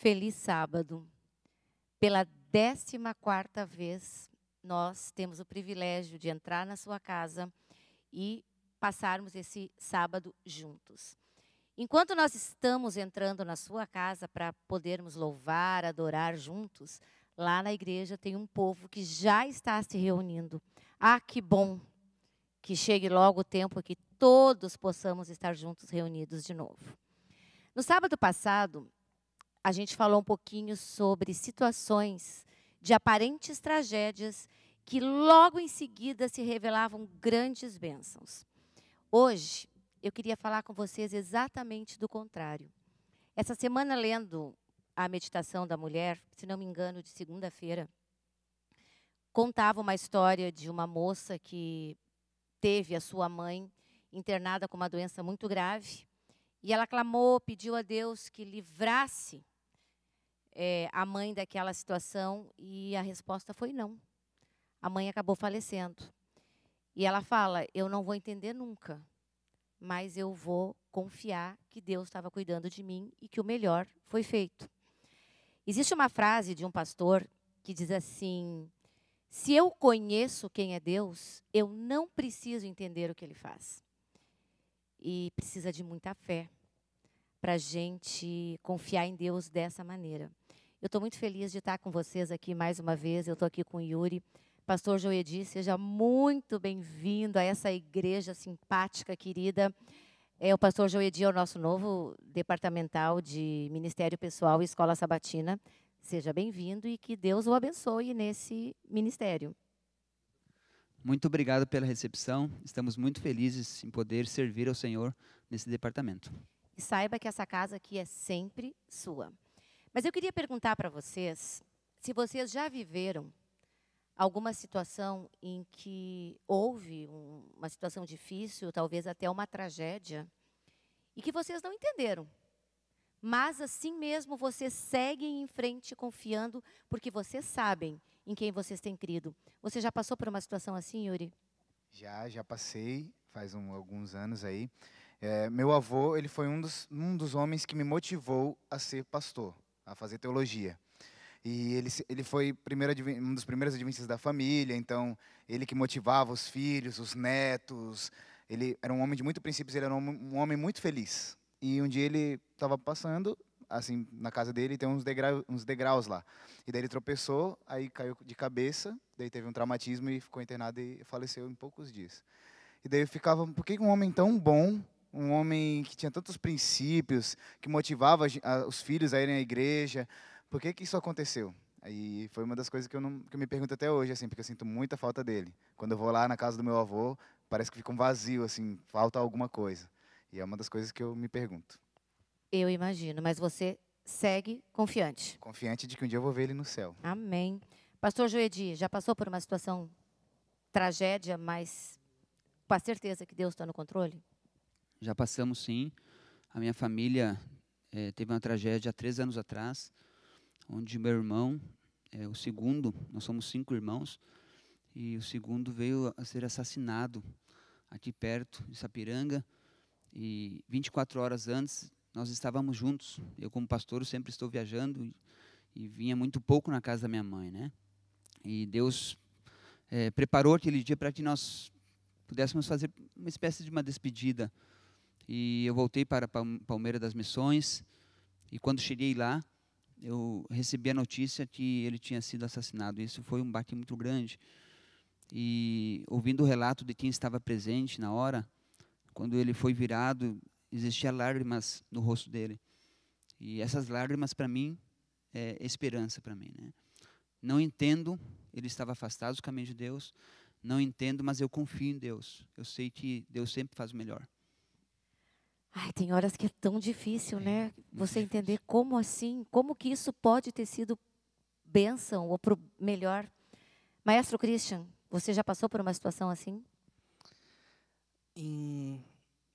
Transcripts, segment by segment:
feliz sábado. Pela 14ª vez, nós temos o privilégio de entrar na sua casa e passarmos esse sábado juntos. Enquanto nós estamos entrando na sua casa para podermos louvar, adorar juntos, lá na igreja tem um povo que já está se reunindo. Ah, que bom que chegue logo o tempo que todos possamos estar juntos, reunidos de novo. No sábado passado, a gente falou um pouquinho sobre situações de aparentes tragédias que logo em seguida se revelavam grandes bênçãos. Hoje, eu queria falar com vocês exatamente do contrário. Essa semana, lendo a meditação da mulher, se não me engano, de segunda-feira, contava uma história de uma moça que teve a sua mãe internada com uma doença muito grave, e ela clamou, pediu a Deus que livrasse a mãe daquela situação, e a resposta foi não. A mãe acabou falecendo. E ela fala, eu não vou entender nunca, mas eu vou confiar que Deus estava cuidando de mim e que o melhor foi feito. Existe uma frase de um pastor que diz assim, se eu conheço quem é Deus, eu não preciso entender o que Ele faz. E precisa de muita fé para a gente confiar em Deus dessa maneira. Eu estou muito feliz de estar com vocês aqui mais uma vez, eu estou aqui com o Yuri. Pastor Joedi, seja muito bem-vindo a essa igreja simpática, querida. O pastor Joedi é o nosso novo departamental de Ministério Pessoal e Escola Sabatina. Seja bem-vindo e que Deus o abençoe nesse ministério. Muito obrigado pela recepção. Estamos muito felizes em poder servir ao Senhor nesse departamento. E saiba que essa casa aqui é sempre sua. Mas eu queria perguntar para vocês se vocês já viveram alguma situação em que houve uma situação difícil, talvez até uma tragédia, e que vocês não entenderam. Mas assim mesmo vocês seguem em frente confiando, porque vocês sabem em quem vocês têm crido. Você já passou por uma situação assim, Yuri? Já passei, faz alguns anos aí. Meu avô, ele foi um dos homens que me motivou a ser pastor, a fazer teologia. E ele foi um dos primeiros adventistas da família, então ele que motivava os filhos, os netos. Ele era um homem de muito princípios, ele era um homem muito feliz. E um dia ele estava passando, assim, na casa dele, tem uns degraus lá. E daí ele tropeçou, aí caiu de cabeça, daí teve um traumatismo e ficou internado e faleceu em poucos dias. E daí eu ficava, por que um homem tão bom, um homem que tinha tantos princípios, que motivava os filhos a irem à igreja, por que isso aconteceu? Aí foi uma das coisas que eu me pergunto até hoje, assim, porque eu sinto muita falta dele. Quando eu vou lá na casa do meu avô, parece que fica um vazio, assim, falta alguma coisa. E é uma das coisas que eu me pergunto. Eu imagino, mas você segue confiante. Confiante de que um dia eu vou ver ele no céu. Amém. Pastor Joedi, já passou por uma situação tragédia, mas com a certeza que Deus está no controle? Já passamos, sim. A minha família teve uma tragédia há 3 anos atrás, onde meu irmão, o segundo, nós somos 5 irmãos, e o segundo veio a ser assassinado aqui perto, em Sapiranga, e 24 horas antes nós estávamos juntos. Eu, como pastor, sempre estou viajando e vinha muito pouco na casa da minha mãe, né? E Deus preparou aquele dia para que nós pudéssemos fazer uma espécie de uma despedida. E eu voltei para Palmeira das Missões, e quando cheguei lá, eu recebi a notícia que ele tinha sido assassinado. Isso foi um baque muito grande. E ouvindo o relato de quem estava presente na hora, quando ele foi virado, existiam lágrimas no rosto dele. E essas lágrimas, para mim, é esperança para mim, né? Não entendo, ele estava afastado dos caminhos de Deus, não entendo, mas eu confio em Deus. Eu sei que Deus sempre faz o melhor. Ai, tem horas que é tão difícil, né? Você entender como assim, como que isso pode ter sido bênção ou pro melhor. Maestro Christian, você já passou por uma situação assim? Em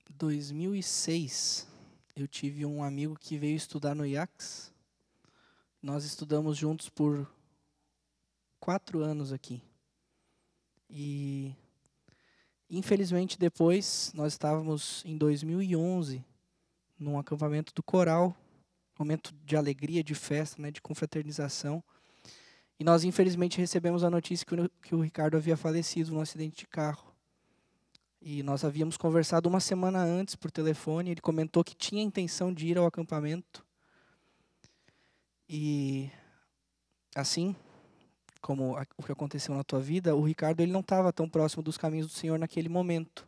2006, eu tive um amigo que veio estudar no IACS. Nós estudamos juntos por 4 anos aqui. E, infelizmente, depois, nós estávamos em 2011, num acampamento do Coral, momento de alegria, de festa, né, de confraternização. E nós, infelizmente, recebemos a notícia que o Ricardo havia falecido num acidente de carro. E nós havíamos conversado uma semana antes por telefone. Ele comentou que tinha intenção de ir ao acampamento. E assim como o que aconteceu na tua vida, o Ricardo ele não estava tão próximo dos caminhos do Senhor naquele momento.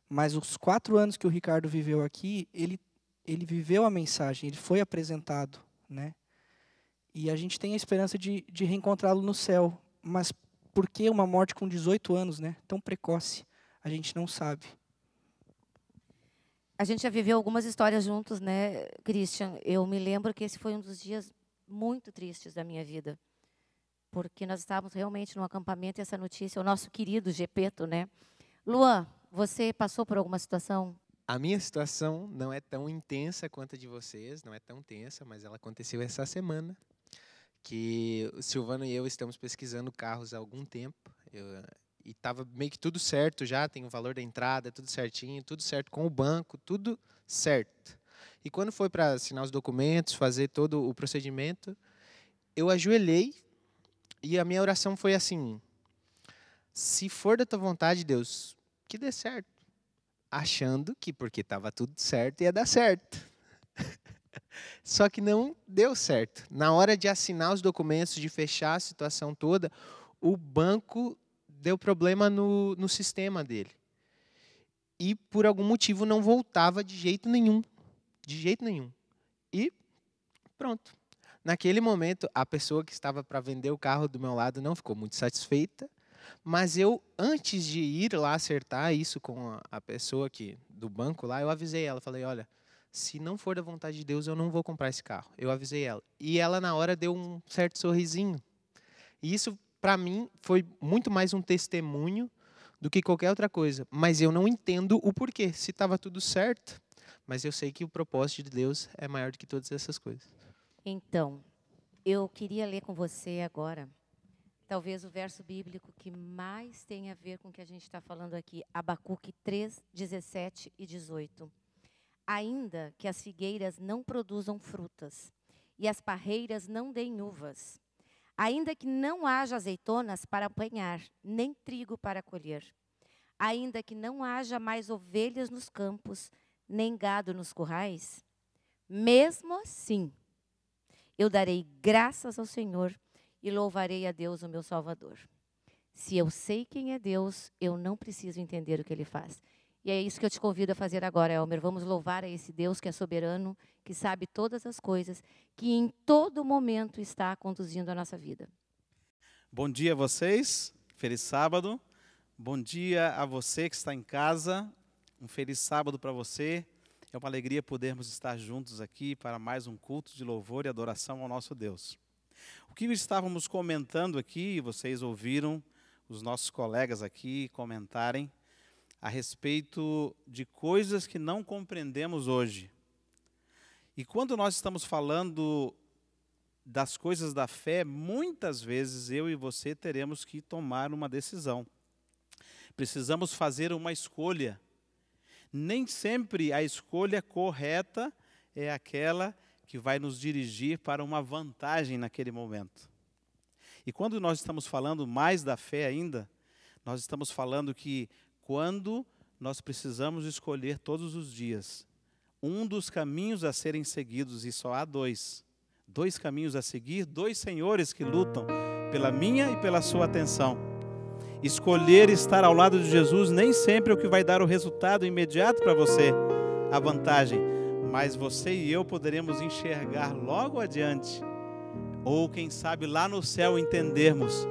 Mas os 4 anos que o Ricardo viveu aqui, ele viveu a mensagem, ele foi apresentado, né? E a gente tem a esperança de reencontrá-lo no céu. Mas por que uma morte com 18 anos, né? Tão precoce? A gente não sabe. A gente já viveu algumas histórias juntos, né, Christian? Eu me lembro que esse foi um dos dias muito tristes da minha vida. Porque nós estávamos realmente num acampamento e essa notícia, o nosso querido Gepeto, né? Luan, você passou por alguma situação? A minha situação não é tão intensa quanto a de vocês, não é tão tensa, mas ela aconteceu essa semana, que o Silvano e eu estamos pesquisando carros há algum tempo, e estava meio que tudo certo já, tem o valor da entrada, tudo certinho, tudo certo com o banco, tudo certo. E quando foi para assinar os documentos, fazer todo o procedimento, eu ajoelhei e a minha oração foi assim: se for da tua vontade, Deus, que dê certo. Achando que porque estava tudo certo ia dar certo. Só que não deu certo. Na hora de assinar os documentos, de fechar a situação toda, o banco deu problema no sistema dele. E por algum motivo não voltava de jeito nenhum. De jeito nenhum. E pronto. Naquele momento, a pessoa que estava para vender o carro do meu lado não ficou muito satisfeita. Mas eu, antes de ir lá acertar isso com a pessoa do banco lá, eu avisei ela. Falei, olha, se não for da vontade de Deus, eu não vou comprar esse carro. Eu avisei ela. E ela, na hora, deu um certo sorrisinho. E isso, para mim, foi muito mais um testemunho do que qualquer outra coisa. Mas eu não entendo o porquê. Se estava tudo certo, mas eu sei que o propósito de Deus é maior do que todas essas coisas. Então, eu queria ler com você agora, talvez o verso bíblico que mais tem a ver com o que a gente está falando aqui, Abacuque 3, 17 e 18. Ainda que as figueiras não produzam frutas e as parreiras não deem uvas, ainda que não haja azeitonas para apanhar, nem trigo para colher, ainda que não haja mais ovelhas nos campos, nem gado nos currais, mesmo assim, eu darei graças ao Senhor e louvarei a Deus, o meu Salvador. Se eu sei quem é Deus, eu não preciso entender o que Ele faz. E é isso que eu te convido a fazer agora, Elmer. Vamos louvar a esse Deus que é soberano, que sabe todas as coisas, que em todo momento está conduzindo a nossa vida. Bom dia a vocês, feliz sábado. Bom dia a você que está em casa, um feliz sábado para você. É uma alegria podermos estar juntos aqui para mais um culto de louvor e adoração ao nosso Deus. O que estávamos comentando aqui, vocês ouviram os nossos colegas aqui comentarem a respeito de coisas que não compreendemos hoje. E quando nós estamos falando das coisas da fé, muitas vezes eu e você teremos que tomar uma decisão. Precisamos fazer uma escolha. Nem sempre a escolha correta é aquela que vai nos dirigir para uma vantagem naquele momento. E quando nós estamos falando mais da fé ainda, nós estamos falando que quando nós precisamos escolher todos os dias um dos caminhos a serem seguidos, e só há dois caminhos a seguir, 2 senhores que lutam pela minha e pela sua atenção. Escolher estar ao lado de Jesus nem sempre é o que vai dar o resultado imediato para você, a vantagem, mas você e eu poderemos enxergar logo adiante, ou quem sabe lá no céu entendermos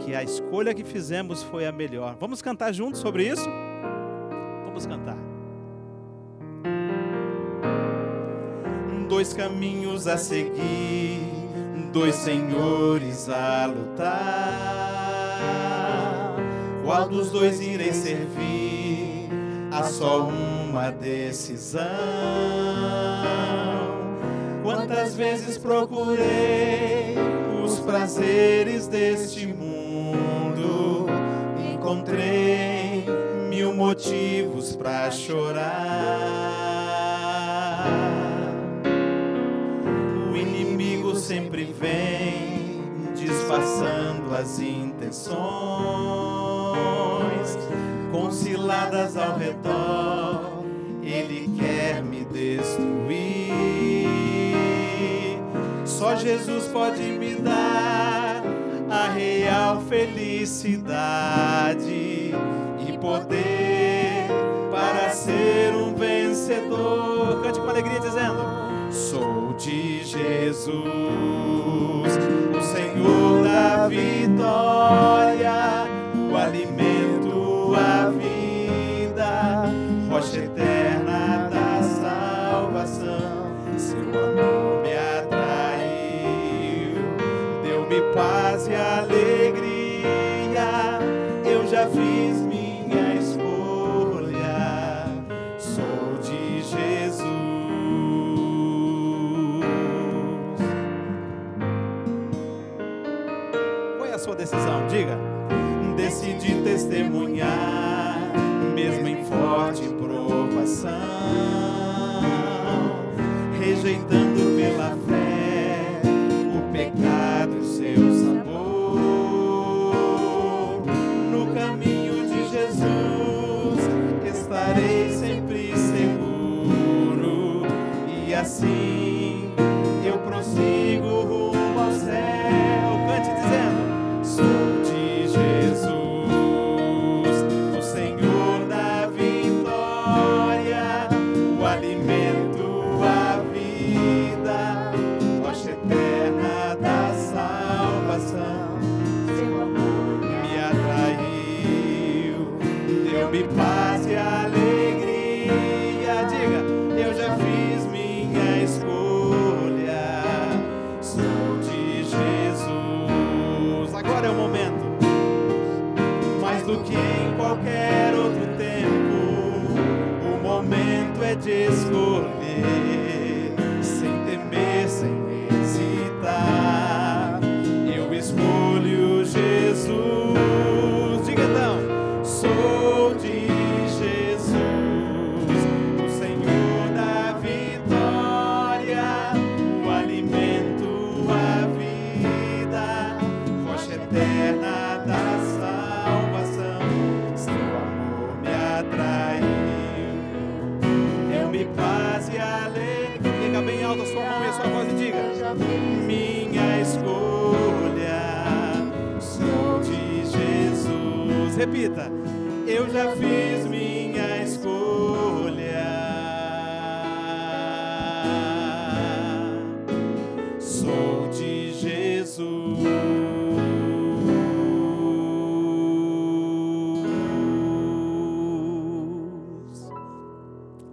que a escolha que fizemos foi a melhor. Vamos cantar juntos sobre isso? Vamos cantar. 2 caminhos a seguir, 2 senhores a lutar. Qual dos 2 irei servir? Há só uma decisão. Quantas vezes procurei os prazeres deste mundo, encontrei 1000 motivos para chorar. sempre vem disfarçando as intenções, com ciladas ao redor, ele quer me destruir. Só Jesus pode me dar a real felicidade e poder para ser um vencedor. Cante com alegria dizendo: sou de Jesus, o Senhor da vitória, o alimento, a vida, rocha eterna da salvação. Seu amor me atraiu, deu-me paz e alegria. Eu já fiz minha escolha, sou de Jesus. Qual é a sua decisão? Diga. Decidi testemunhar, mesmo em forte provação, rejeitando pela fé o pecado e seu sabor. No caminho de Jesus estarei sempre seguro, e assim eu prossigo rumo ao céu. Cante dizendo: sou de Jesus, o Senhor da vitória, o alimento, a vida, rocha eterna da salvação. Seu amor me atraiu, deu-me paz e alegria. Diga: eu já fiz minha escolha, sou de Jesus. Agora é o momento, mais do que em qualquer outro tempo, o momento é de escolher, sem temer, sem hesitar. Eu escolho Jesus. Diga então: sou de Jesus, o Senhor da vitória, o alimento, a vida, rocha eterna da salvação. Seu amor me atraiu, deu-me paz e alegria. Diga bem alto a sua mão e a sua voz e diga: minha escolha, sou de Jesus. Repita: eu já fiz minha escolha, sou de Jesus.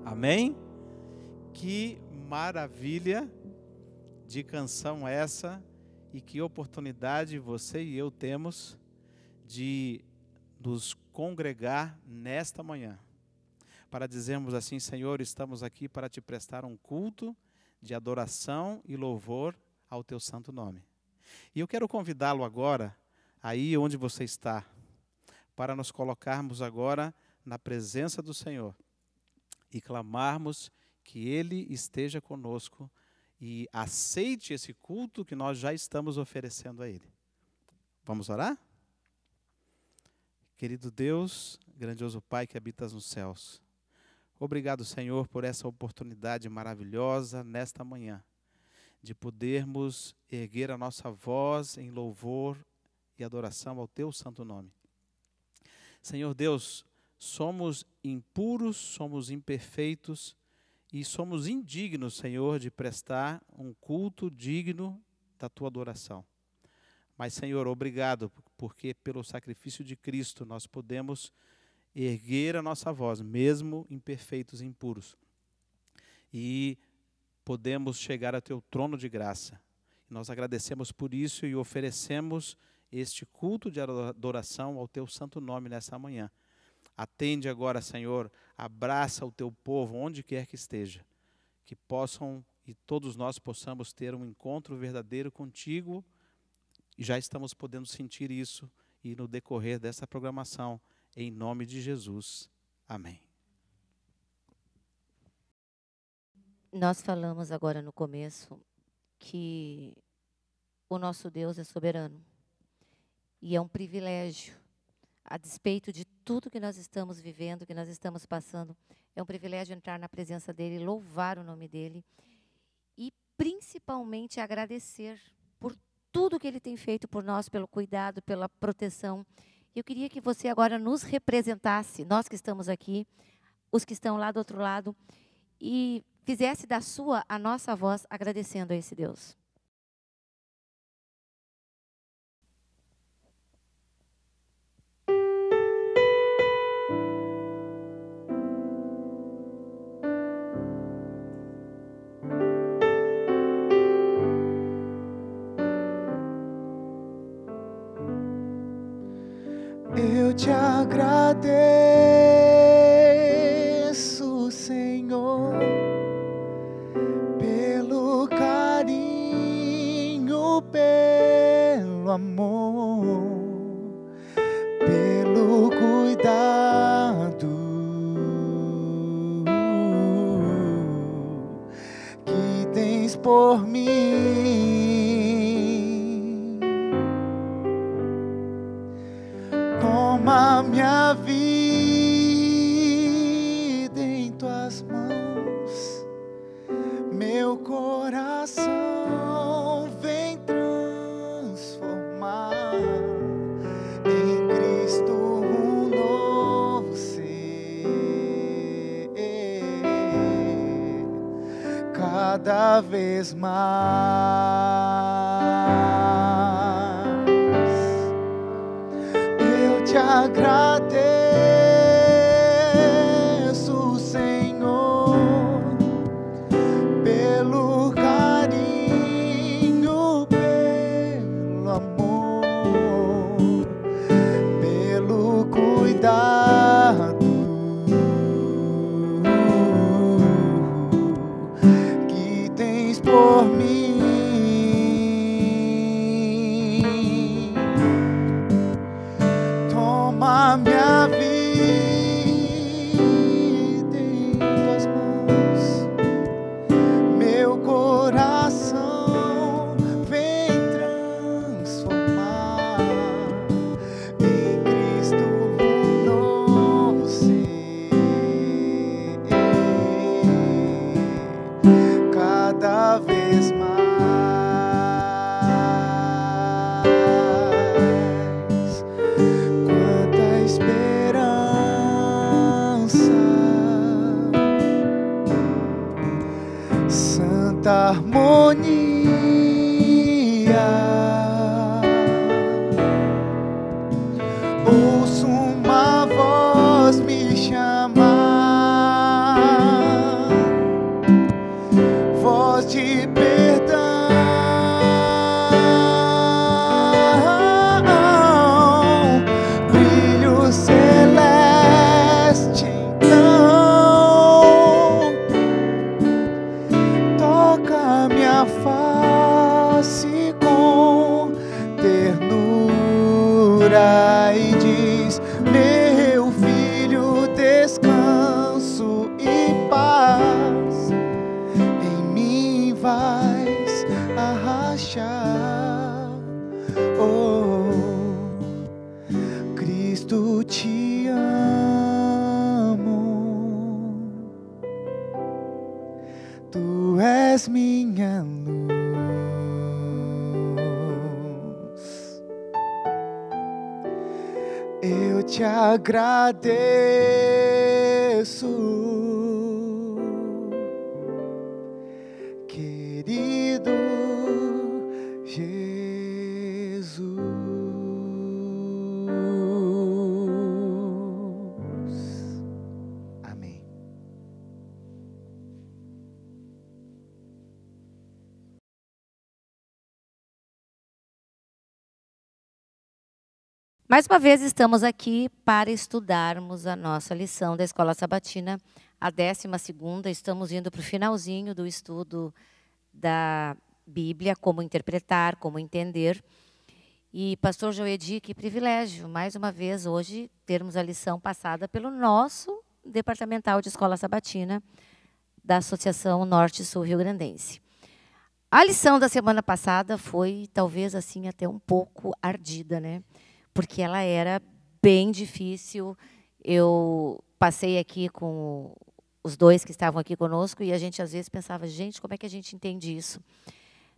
Amém? Que maravilha de canção essa, e que oportunidade você e eu temos de nos congregar nesta manhã, para dizermos assim: Senhor, estamos aqui para te prestar um culto de adoração e louvor ao teu santo nome. E eu quero convidá-lo agora, aí onde você está, para nos colocarmos agora na presença do Senhor e clamarmos que Ele esteja conosco e aceite esse culto que nós já estamos oferecendo a Ele. Vamos orar? Querido Deus, grandioso Pai que habitas nos céus, obrigado, Senhor, por essa oportunidade maravilhosa nesta manhã, de podermos erguer a nossa voz em louvor e adoração ao teu santo nome. Senhor Deus, somos impuros, somos imperfeitos e somos indignos, Senhor, de prestar um culto digno da tua adoração. Mas, Senhor, obrigado, porque pelo sacrifício de Cristo nós podemos erguer a nossa voz, mesmo imperfeitos e impuros, e podemos chegar ao teu trono de graça. Nós agradecemos por isso e oferecemos este culto de adoração ao teu santo nome nessa manhã. Atende agora, Senhor, abraça o teu povo onde quer que esteja, que possam e todos nós possamos ter um encontro verdadeiro contigo, e já estamos podendo sentir isso e no decorrer dessa programação, em nome de Jesus. Amém. Nós falamos agora no começo que o nosso Deus é soberano. E é um privilégio, a despeito de tudo que nós estamos vivendo, que nós estamos passando, é um privilégio entrar na presença dEle, louvar o nome dEle e principalmente agradecer por tudo que Ele tem feito por nós, pelo cuidado, pela proteção. Eu queria que você agora nos representasse, nós que estamos aqui, os que estão lá do outro lado, e fizesse da sua a nossa voz agradecendo a esse Deus. Eu te agradeço, Senhor, pelo carinho, pelo amor, pelo cuidado que tens por mim. Toma minha vida em tuas mãos, meu coração vem transformar em Cristo um novo ser, cada vez mais. Te agradeço, Senhor, pelo carinho, pelo amor, pelo cuidado que tens por mim. A minha vida em tuas mãos, meu coração vem transformar em Cristo um novo ser, cada vez mais. Santa harmonia, ouço uma voz me chamar, voz de perdão, brilho celeste então toca minha face com ternura e diz: meu filho, descanso e paz em mim vais arrachar. Oh, Cristo, te amo, tu és minha luz. Eu te agradeço, querido Jesus. Amém. Mais uma vez estamos aqui para estudarmos a nossa lição da Escola Sabatina, a 12ª. Estamos indo para o finalzinho do estudo da Bíblia, como interpretar, como entender. E pastor Joedi, que privilégio, mais uma vez hoje, termos a lição passada pelo nosso departamental de Escola Sabatina da Associação Norte-Sul Rio Grandense. A lição da semana passada foi, talvez, assim, até um pouco ardida, né? Porque ela era bem difícil. Eu passei aqui com os dois que estavam aqui conosco e a gente, às vezes, pensava, gente, como é que a gente entende isso?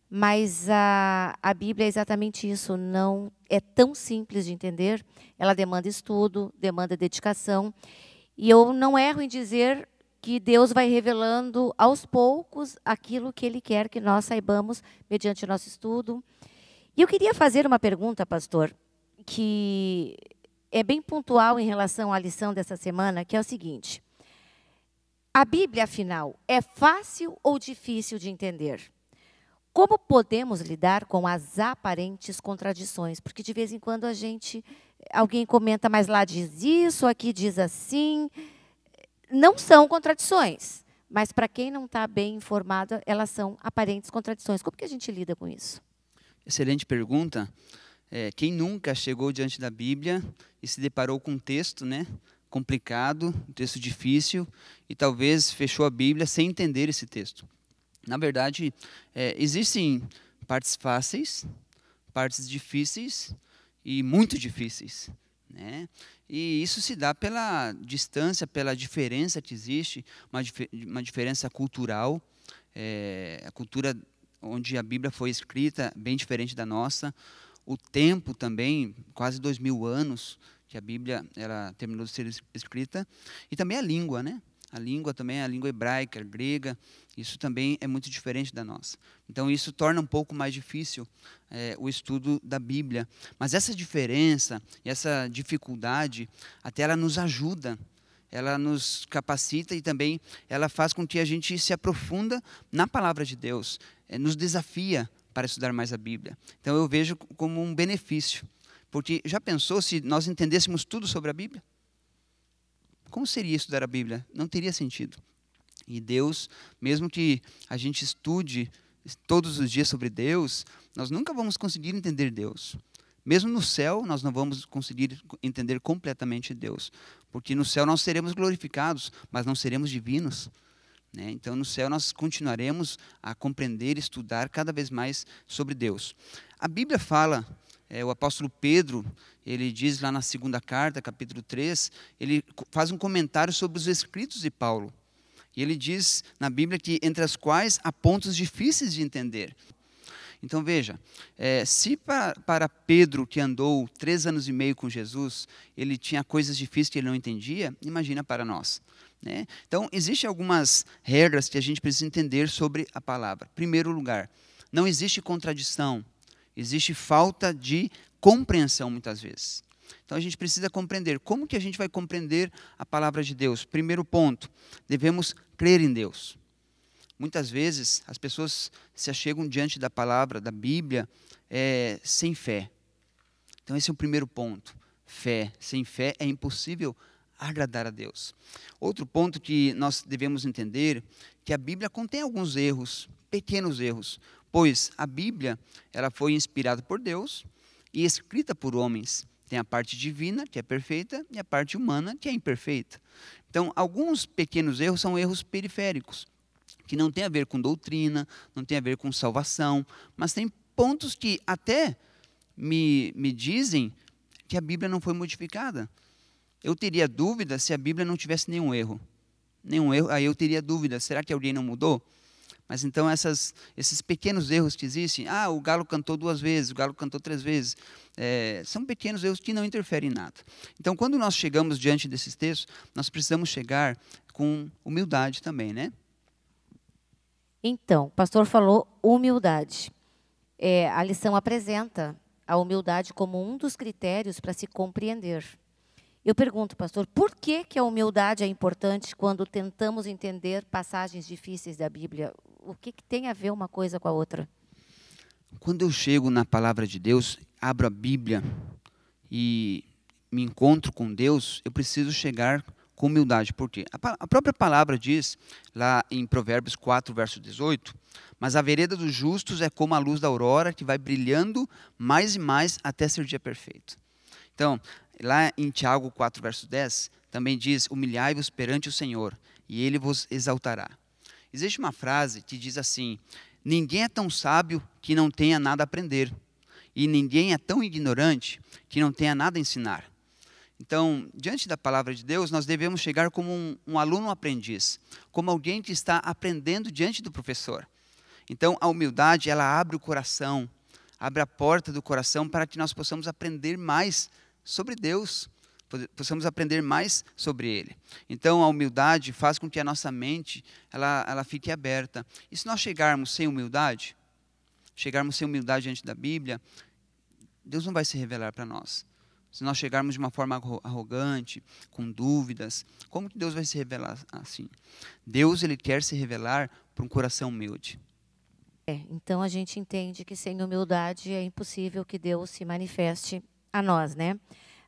Mas a Bíblia é exatamente isso, não é tão simples de entender. Ela demanda estudo, demanda dedicação. E eu não erro em dizer que Deus vai revelando aos poucos aquilo que Ele quer que nós saibamos mediante o nosso estudo. E eu queria fazer uma pergunta, pastor, que é bem pontual em relação à lição dessa semana, que é o seguinte: a Bíblia, afinal, é fácil ou difícil de entender? Como podemos lidar com as aparentes contradições? Porque de vez em quando alguém comenta, mas lá diz isso, aqui diz assim. Não são contradições, mas para quem não está bem informado, elas são aparentes contradições. Como que a gente lida com isso? Excelente pergunta. Quem nunca chegou diante da Bíblia e se deparou com um texto, né, complicado, um texto difícil, e talvez fechou a Bíblia sem entender esse texto? Na verdade, existem partes fáceis, partes difíceis e muito difíceis, né? E isso se dá pela distância, pela diferença que existe, uma diferença cultural. A cultura onde a Bíblia foi escrita bem diferente da nossa. O tempo também, quase 2000 anos que a Bíblia ela terminou de ser escrita. E também a língua, né? A língua também, a língua hebraica, grega, isso também é muito diferente da nossa. Então, isso torna um pouco mais difícil o estudo da Bíblia. Mas essa diferença, essa dificuldade, até ela nos ajuda, ela nos capacita e também ela faz com que a gente se aprofunda na palavra de Deus, nos desafia para estudar mais a Bíblia. Então, eu vejo como um benefício, porque já pensou se nós entendêssemos tudo sobre a Bíblia? Como seria estudar a Bíblia? Não teria sentido. E Deus, mesmo que a gente estude todos os dias sobre Deus, nós nunca vamos conseguir entender Deus. Mesmo no céu, nós não vamos conseguir entender completamente Deus. Porque no céu nós seremos glorificados, mas não seremos divinos, né? Então, no céu nós continuaremos a compreender e estudar cada vez mais sobre Deus. A Bíblia fala... o apóstolo Pedro, ele diz lá na segunda carta, capítulo 3, ele faz um comentário sobre os escritos de Paulo. E ele diz na Bíblia que entre as quais há pontos difíceis de entender. Então veja, se para Pedro, que andou 3 anos e meio com Jesus, ele tinha coisas difíceis que ele não entendia, imagina para nós, né? Então, existem algumas regras que a gente precisa entender sobre a palavra. Em primeiro lugar, não existe contradição. Existe falta de compreensão muitas vezes. Então a gente precisa compreender. Como que a gente vai compreender a palavra de Deus? Primeiro ponto, devemos crer em Deus. Muitas vezes as pessoas se achegam diante da palavra, da Bíblia, sem fé. Então esse é o primeiro ponto. Fé. Sem fé é impossível agradar a Deus. Outro ponto que nós devemos entender, que a Bíblia contém alguns erros, pequenos erros, pois a Bíblia ela foi inspirada por Deus e escrita por homens. Tem a parte divina, que é perfeita, e a parte humana, que é imperfeita. Então, alguns pequenos erros são erros periféricos, que não tem a ver com doutrina, não tem a ver com salvação, mas tem pontos que até me dizem que a Bíblia não foi modificada. Eu teria dúvida se a Bíblia não tivesse nenhum erro. Aí eu teria dúvida, será que alguém não mudou? Mas então esses pequenos erros que existem, o galo cantou 2 vezes, o galo cantou 3 vezes, são pequenos erros que não interferem em nada. Então, quando nós chegamos diante desses textos, nós precisamos chegar com humildade também, né? Então, o pastor falou humildade. A lição apresenta a humildade como um dos critérios para se compreender. Eu pergunto, pastor, por que a humildade é importante quando tentamos entender passagens difíceis da Bíblia? O que tem a ver uma coisa com a outra? Quando eu chego na palavra de Deus, abro a Bíblia e me encontro com Deus, eu preciso chegar com humildade. Por quê? A própria palavra diz, lá em Provérbios 4, verso 18, mas a vereda dos justos é como a luz da aurora, que vai brilhando mais e mais até ser dia perfeito. Então, lá em Tiago 4, verso 10, também diz, humilhai-vos perante o Senhor, e Ele vos exaltará. Existe uma frase que diz assim, ninguém é tão sábio que não tenha nada a aprender. E ninguém é tão ignorante que não tenha nada a ensinar. Então, diante da palavra de Deus, nós devemos chegar como um aluno aprendiz, como alguém que está aprendendo diante do professor. Então, a humildade, ela abre o coração, abre a porta do coração para que nós possamos aprender mais sobre Deus, possamos aprender mais sobre Ele. Então, a humildade faz com que a nossa mente ela fique aberta. E se nós chegarmos sem humildade diante da Bíblia, Deus não vai se revelar para nós. Se nós chegarmos de uma forma arrogante, com dúvidas, como que Deus vai se revelar assim? Deus, ele quer se revelar para um coração humilde. Então a gente entende que sem humildade é impossível que Deus se manifeste a nós, né?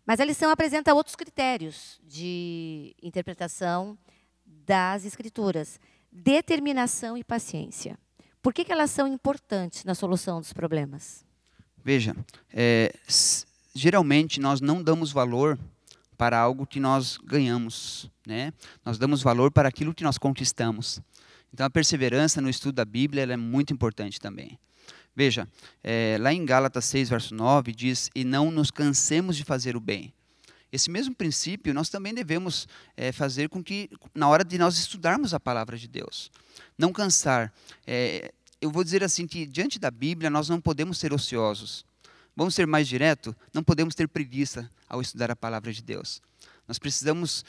Mas a lição apresenta outros critérios de interpretação das Escrituras. Determinação e paciência. Por que elas são importantes na solução dos problemas? Veja, geralmente nós não damos valor para algo que nós ganhamos, né? Nós damos valor para aquilo que nós conquistamos. Então a perseverança no estudo da Bíblia ela é muito importante também. Veja, lá em Gálatas 6, verso 9, diz, e não nos cansemos de fazer o bem. Esse mesmo princípio nós também devemos fazer com que, na hora de nós estudarmos a palavra de Deus, não cansar. Eu vou dizer assim que diante da Bíblia nós não podemos ser ociosos. Vamos ser mais direto? Não podemos ter preguiça ao estudar a palavra de Deus. Nós precisamos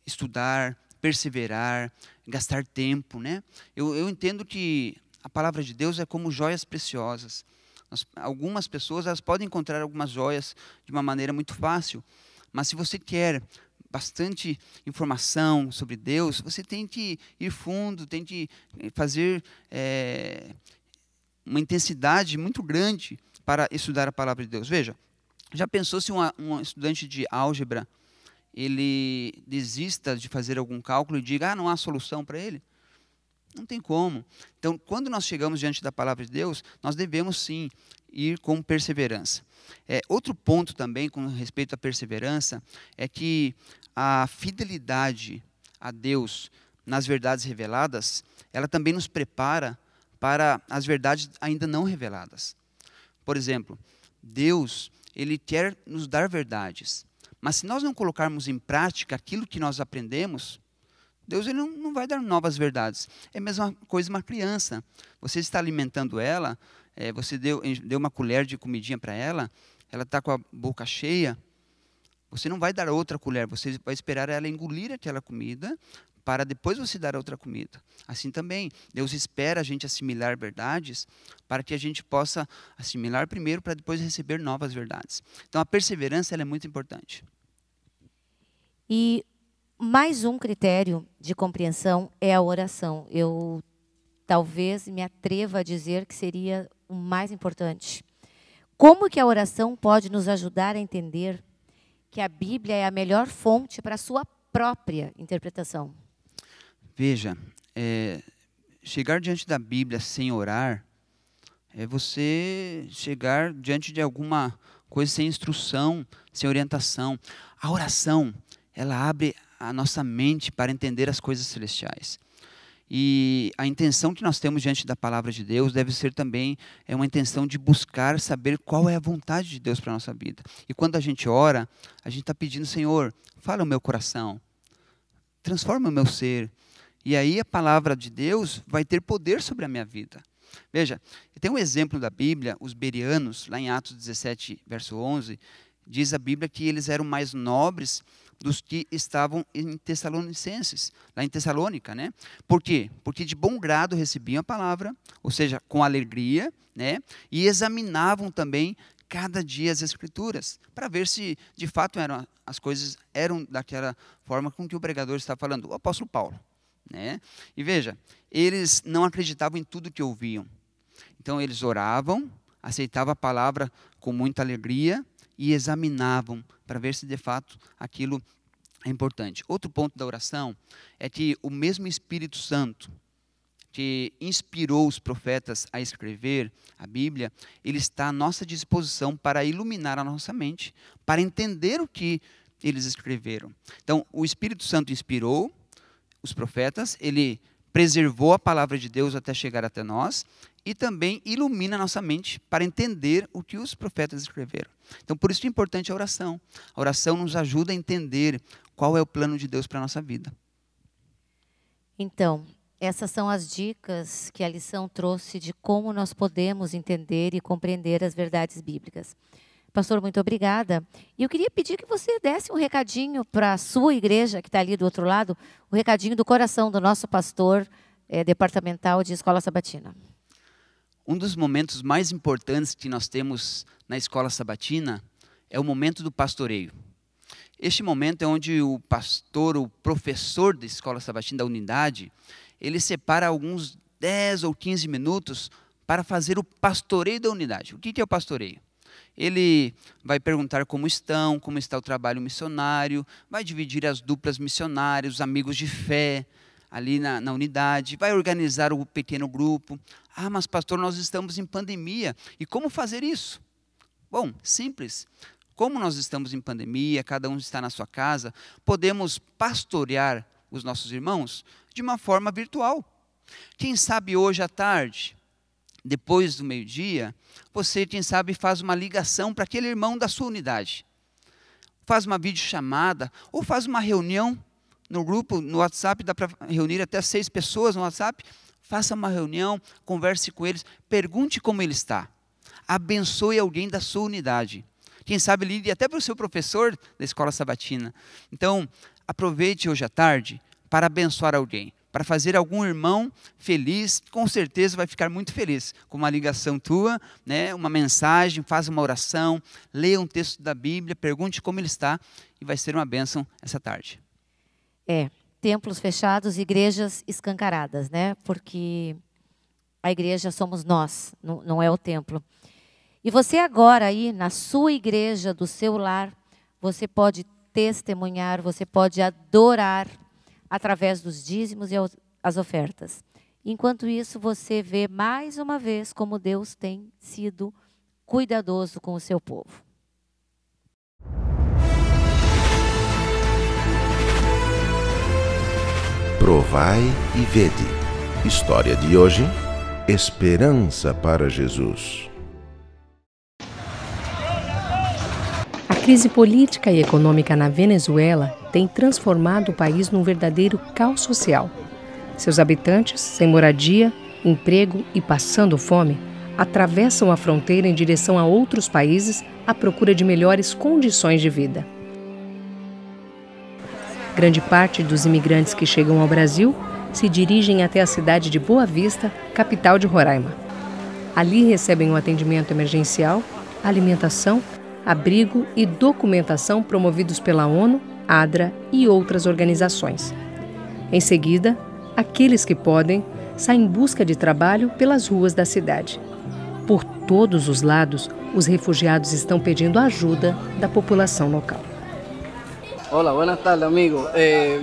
estudar, perseverar, gastar tempo, né? Eu entendo que a palavra de Deus é como joias preciosas. Algumas pessoas elas podem encontrar algumas joias de uma maneira muito fácil, mas se você quer bastante informação sobre Deus, você tem que ir fundo, tem que fazer uma intensidade muito grande para estudar a palavra de Deus. Veja, já pensou se um estudante de álgebra ele desista de fazer algum cálculo e diga, não há solução para ele? Não tem como. Então, quando nós chegamos diante da palavra de Deus, nós devemos sim ir com perseverança. Outro ponto também com respeito à perseverança é que a fidelidade a Deus nas verdades reveladas, ela também nos prepara para as verdades ainda não reveladas. Por exemplo, Deus, ele quer nos dar verdades, mas se nós não colocarmos em prática aquilo que nós aprendemos, Deus ele não vai dar novas verdades. É a mesma coisa uma criança. Você está alimentando ela, você deu uma colher de comidinha para ela, ela está com a boca cheia, você não vai dar outra colher, você vai esperar ela engolir aquela comida, para depois você dar outra comida. Assim também, Deus espera a gente assimilar verdades, para que a gente possa assimilar primeiro, para depois receber novas verdades. Então a perseverança ela é muito importante. E mais um critério de compreensão é a oração. Eu talvez me atreva a dizer que seria o mais importante. Como que a oração pode nos ajudar a entender que a Bíblia é a melhor fonte para a sua própria interpretação? Veja, chegar diante da Bíblia sem orar é você chegar diante de alguma coisa sem instrução, sem orientação. A oração, ela abre a nossa mente para entender as coisas celestiais. E a intenção que nós temos diante da palavra de Deus deve ser também uma intenção de buscar saber qual é a vontade de Deus para a nossa vida. E quando a gente ora, a gente está pedindo, Senhor, fala o meu coração, transforma o meu ser. E aí a palavra de Deus vai ter poder sobre a minha vida. Veja, tem um exemplo da Bíblia, os bereanos, lá em Atos 17, verso 11, diz a Bíblia que eles eram mais nobres dos que estavam em Tessalonicenses, lá em Tessalônica, né? Por quê? Porque de bom grado recebiam a palavra, ou seja, com alegria, né? E examinavam também cada dia as Escrituras, para ver se de fato as coisas eram daquela forma com que o pregador estava falando, o apóstolo Paulo, né? E veja, eles não acreditavam em tudo que ouviam. Então eles oravam, aceitavam a palavra com muita alegria e examinavam para ver se de fato aquilo é importante. Outro ponto da oração é que o mesmo Espírito Santo que inspirou os profetas a escrever a Bíblia, ele está à nossa disposição para iluminar a nossa mente, para entender o que eles escreveram. Então, o Espírito Santo inspirou os profetas, ele preservou a palavra de Deus até chegar até nós e também ilumina a nossa mente para entender o que os profetas escreveram. Então, por isso é importante a oração. A oração nos ajuda a entender qual é o plano de Deus para a nossa vida. Então, essas são as dicas que a lição trouxe de como nós podemos entender e compreender as verdades bíblicas. Pastor, muito obrigada. E eu queria pedir que você desse um recadinho para a sua igreja, que está ali do outro lado, o recadinho do coração do nosso pastor departamental de Escola Sabatina. Um dos momentos mais importantes que nós temos na Escola Sabatina é o momento do pastoreio. Este momento é onde o pastor, o professor da Escola Sabatina, da unidade, ele separa alguns 10 ou 15 minutos para fazer o pastoreio da unidade. O que é o pastoreio? Ele vai perguntar como está o trabalho missionário, vai dividir as duplas missionárias, os amigos de fé ali na unidade, vai organizar o pequeno grupo. Ah, mas pastor, nós estamos em pandemia, e como fazer isso? Bom, simples. Como nós estamos em pandemia, cada um está na sua casa, podemos pastorear os nossos irmãos de uma forma virtual. Quem sabe hoje à tarde, depois do meio-dia, você, quem sabe, faz uma ligação para aquele irmão da sua unidade. Faz uma videochamada ou faz uma reunião no grupo, no WhatsApp, dá para reunir até 6 pessoas no WhatsApp. Faça uma reunião, converse com eles, pergunte como ele está. Abençoe alguém da sua unidade. Quem sabe ligue até para o seu professor da Escola Sabatina. Então, aproveite hoje à tarde para abençoar alguém, para fazer algum irmão feliz. Com certeza vai ficar muito feliz com uma ligação tua, né? Uma mensagem, faça uma oração, leia um texto da Bíblia, pergunte como ele está e vai ser uma bênção essa tarde. Templos fechados, igrejas escancaradas, né? Porque a igreja somos nós, não é o templo. E você agora aí, na sua igreja, do seu lar, você pode testemunhar, você pode adorar através dos dízimos e as ofertas. Enquanto isso, você vê mais uma vez como Deus tem sido cuidadoso com o seu povo. Provai e vede. História de hoje: esperança para Jesus. A crise política e econômica na Venezuela tem transformado o país num verdadeiro caos social. Seus habitantes, sem moradia, emprego e passando fome, atravessam a fronteira em direção a outros países à procura de melhores condições de vida. Grande parte dos imigrantes que chegam ao Brasil se dirigem até a cidade de Boa Vista, capital de Roraima. Ali recebem um atendimento emergencial, alimentação, abrigo e documentação promovidos pela ONU, ADRA e outras organizações. Em seguida, aqueles que podem saem em busca de trabalho pelas ruas da cidade. Por todos os lados, os refugiados estão pedindo ajuda da população local. Hola, buenas tardes, amigo.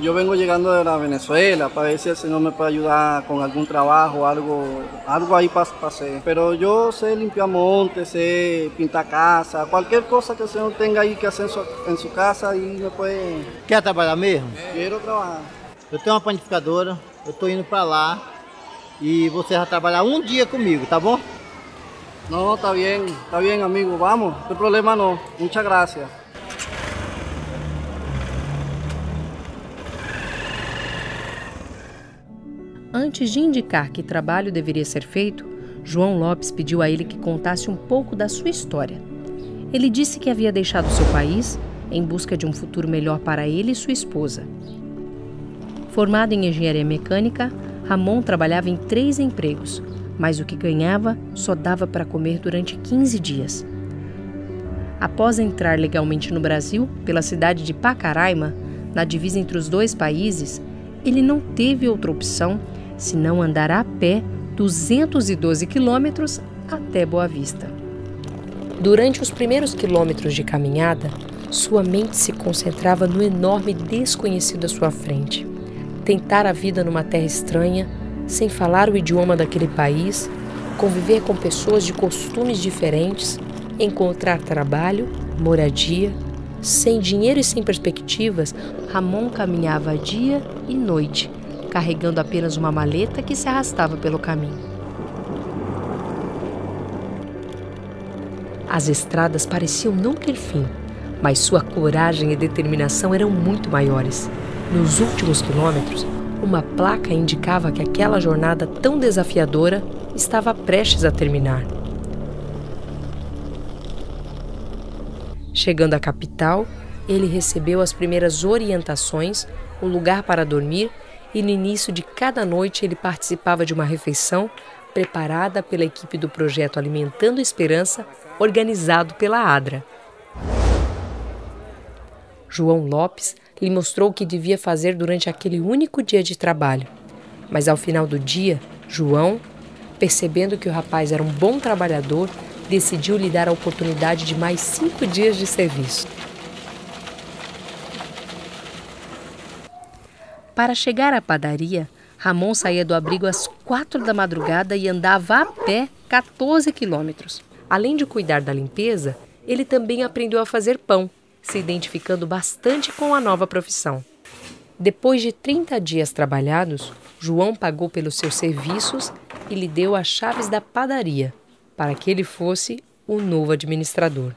Yo vengo llegando de la Venezuela para ver si el Señor me puede ayudar con algún trabajo, algo ahí para hacer. Pero yo sé limpiar montes, sé pintar casa, cualquier cosa que el Señor tenga ahí que hacer en su casa y me puede... Quer trabalhar mesmo? Quiero trabajar. Eu tenho uma panificadora, eu estou indo para lá e você vai trabalhar um dia comigo, tá bom? No, está bien, amigo, vamos, no hay problema no. Muchas gracias. Antes de indicar que trabalho deveria ser feito, João Lopes pediu a ele que contasse um pouco da sua história. Ele disse que havia deixado seu país em busca de um futuro melhor para ele e sua esposa. Formado em engenharia mecânica, Ramon trabalhava em 3 empregos, mas o que ganhava só dava para comer durante 15 dias. Após entrar legalmente no Brasil, pela cidade de Pacaraima, na divisa entre os 2 países, ele não teve outra opção senão andar a pé 212 quilômetros até Boa Vista. Durante os primeiros quilômetros de caminhada, sua mente se concentrava no enorme desconhecido à sua frente. Tentar a vida numa terra estranha, sem falar o idioma daquele país, conviver com pessoas de costumes diferentes, encontrar trabalho, moradia. Sem dinheiro e sem perspectivas, Ramon caminhava dia e noite, carregando apenas uma maleta que se arrastava pelo caminho. As estradas pareciam não ter fim, mas sua coragem e determinação eram muito maiores. Nos últimos quilômetros, uma placa indicava que aquela jornada tão desafiadora estava prestes a terminar. Chegando à capital, ele recebeu as primeiras orientações, o lugar para dormir, e no início de cada noite ele participava de uma refeição preparada pela equipe do projeto Alimentando Esperança, organizado pela ADRA. João Lopes lhe mostrou o que devia fazer durante aquele único dia de trabalho. Mas ao final do dia, João, percebendo que o rapaz era um bom trabalhador, decidiu lhe dar a oportunidade de mais 5 dias de serviço. Para chegar à padaria, Ramon saía do abrigo às 4 da madrugada e andava a pé 14 quilômetros. Além de cuidar da limpeza, ele também aprendeu a fazer pão, se identificando bastante com a nova profissão. Depois de 30 dias trabalhados, João pagou pelos seus serviços e lhe deu as chaves da padaria, para que ele fosse o novo administrador.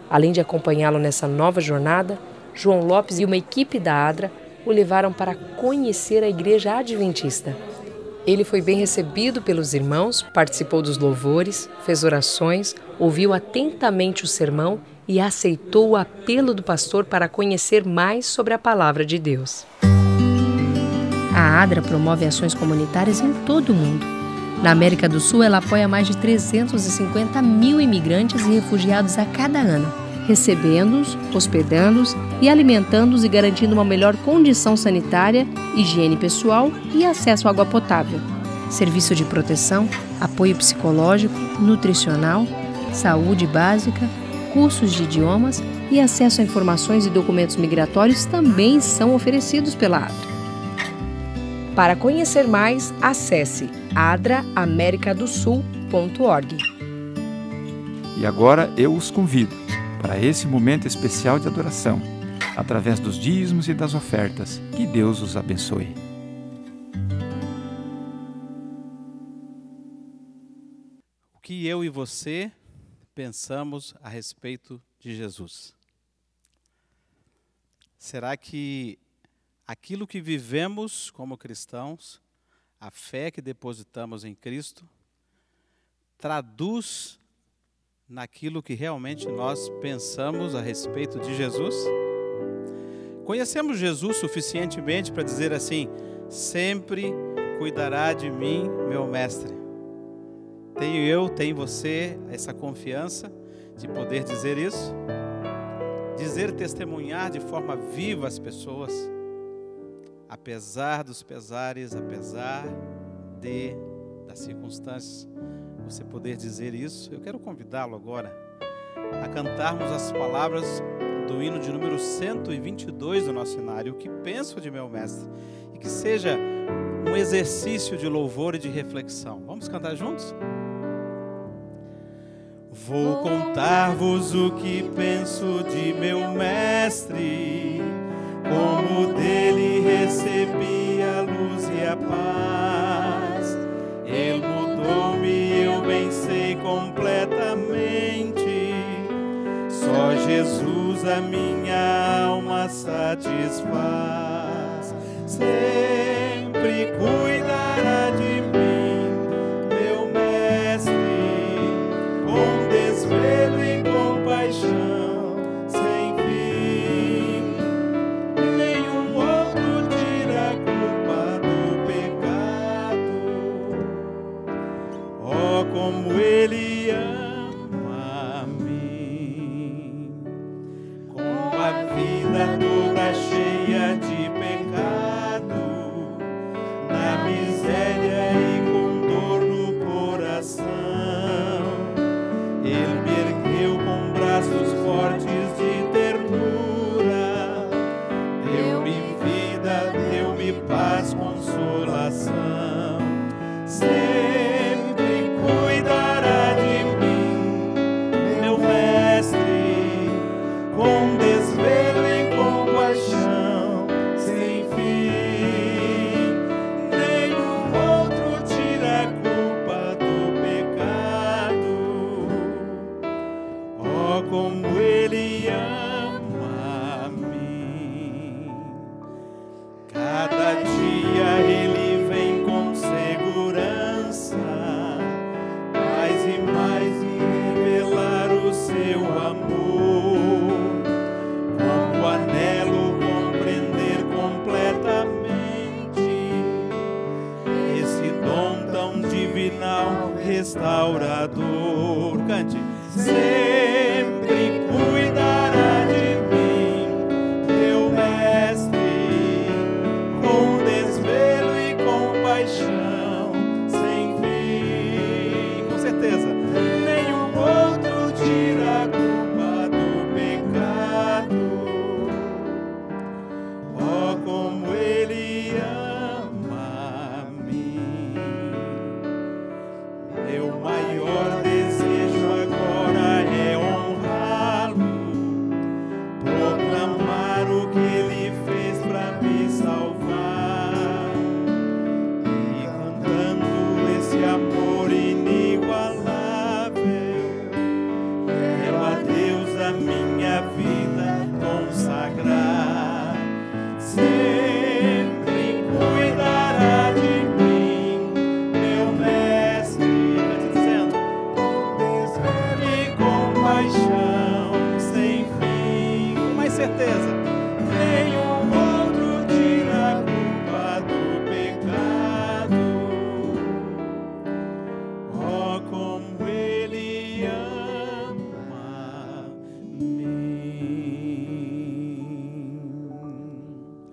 Além de acompanhá-lo nessa nova jornada, João Lopes e uma equipe da ADRA o levaram para conhecer a Igreja Adventista. Ele foi bem recebido pelos irmãos, participou dos louvores, fez orações, ouviu atentamente o sermão e aceitou o apelo do pastor para conhecer mais sobre a palavra de Deus. A ADRA promove ações comunitárias em todo o mundo. Na América do Sul, ela apoia mais de 350 mil imigrantes e refugiados a cada ano, recebendo-os, hospedando-os e alimentando-os e garantindo uma melhor condição sanitária, higiene pessoal e acesso à água potável, serviço de proteção, apoio psicológico, nutricional, saúde básica, cursos de idiomas e acesso a informações e documentos migratórios também são oferecidos pela ADRA. Para conhecer mais, acesse adraamericadosul.org. E agora eu os convido para esse momento especial de adoração, através dos dízimos e das ofertas. Que Deus os abençoe. O que eu e você pensamos a respeito de Jesus? Será que aquilo que vivemos como cristãos, a fé que depositamos em Cristo, traduz naquilo que realmente nós pensamos a respeito de Jesus? Conhecemos Jesus suficientemente para dizer assim: sempre cuidará de mim, meu mestre. Tenho você essa confiança de poder dizer isso? Dizer, testemunhar de forma viva as pessoas, apesar dos pesares, apesar das circunstâncias, você poder dizer isso. Eu quero convidá-lo agora a cantarmos as palavras do hino de número 122 do nosso cenário, o que penso de meu mestre, e que seja um exercício de louvor e de reflexão. Vamos cantar juntos? Vou contar-vos o que penso de meu mestre, como dele recebi a luz e a paz. Ele mudou-me, eu bem sei completamente. Só Jesus a minha alma satisfaz. Sempre cuidará de mim, meu mestre, com desvelo e compaixão sem fim. Nenhum outro tira a culpa do pecado. Oh, como Ele ama a mim. Com a vida toda cheia de pecado, na minha final restaurador. Cante. Sempre cuidará de mim, meu mestre, com desvelo e compaixão sem fim. Com certeza, nenhum outro tira a culpa do pecado. Oh, como Ele ama a mim. Meu maior desejo agora é honrá-lo, proclamar o que Ele fez para me salvar, e cantando esse amor inigualável, quero a Deus a minha vida consagrar. Sempre cuidará de mim, meu mestre, dizendo, com desvelo e compaixão sem fim. Com mais certeza, nenhum outro tira a culpa do pecado. Oh, como Ele ama mim.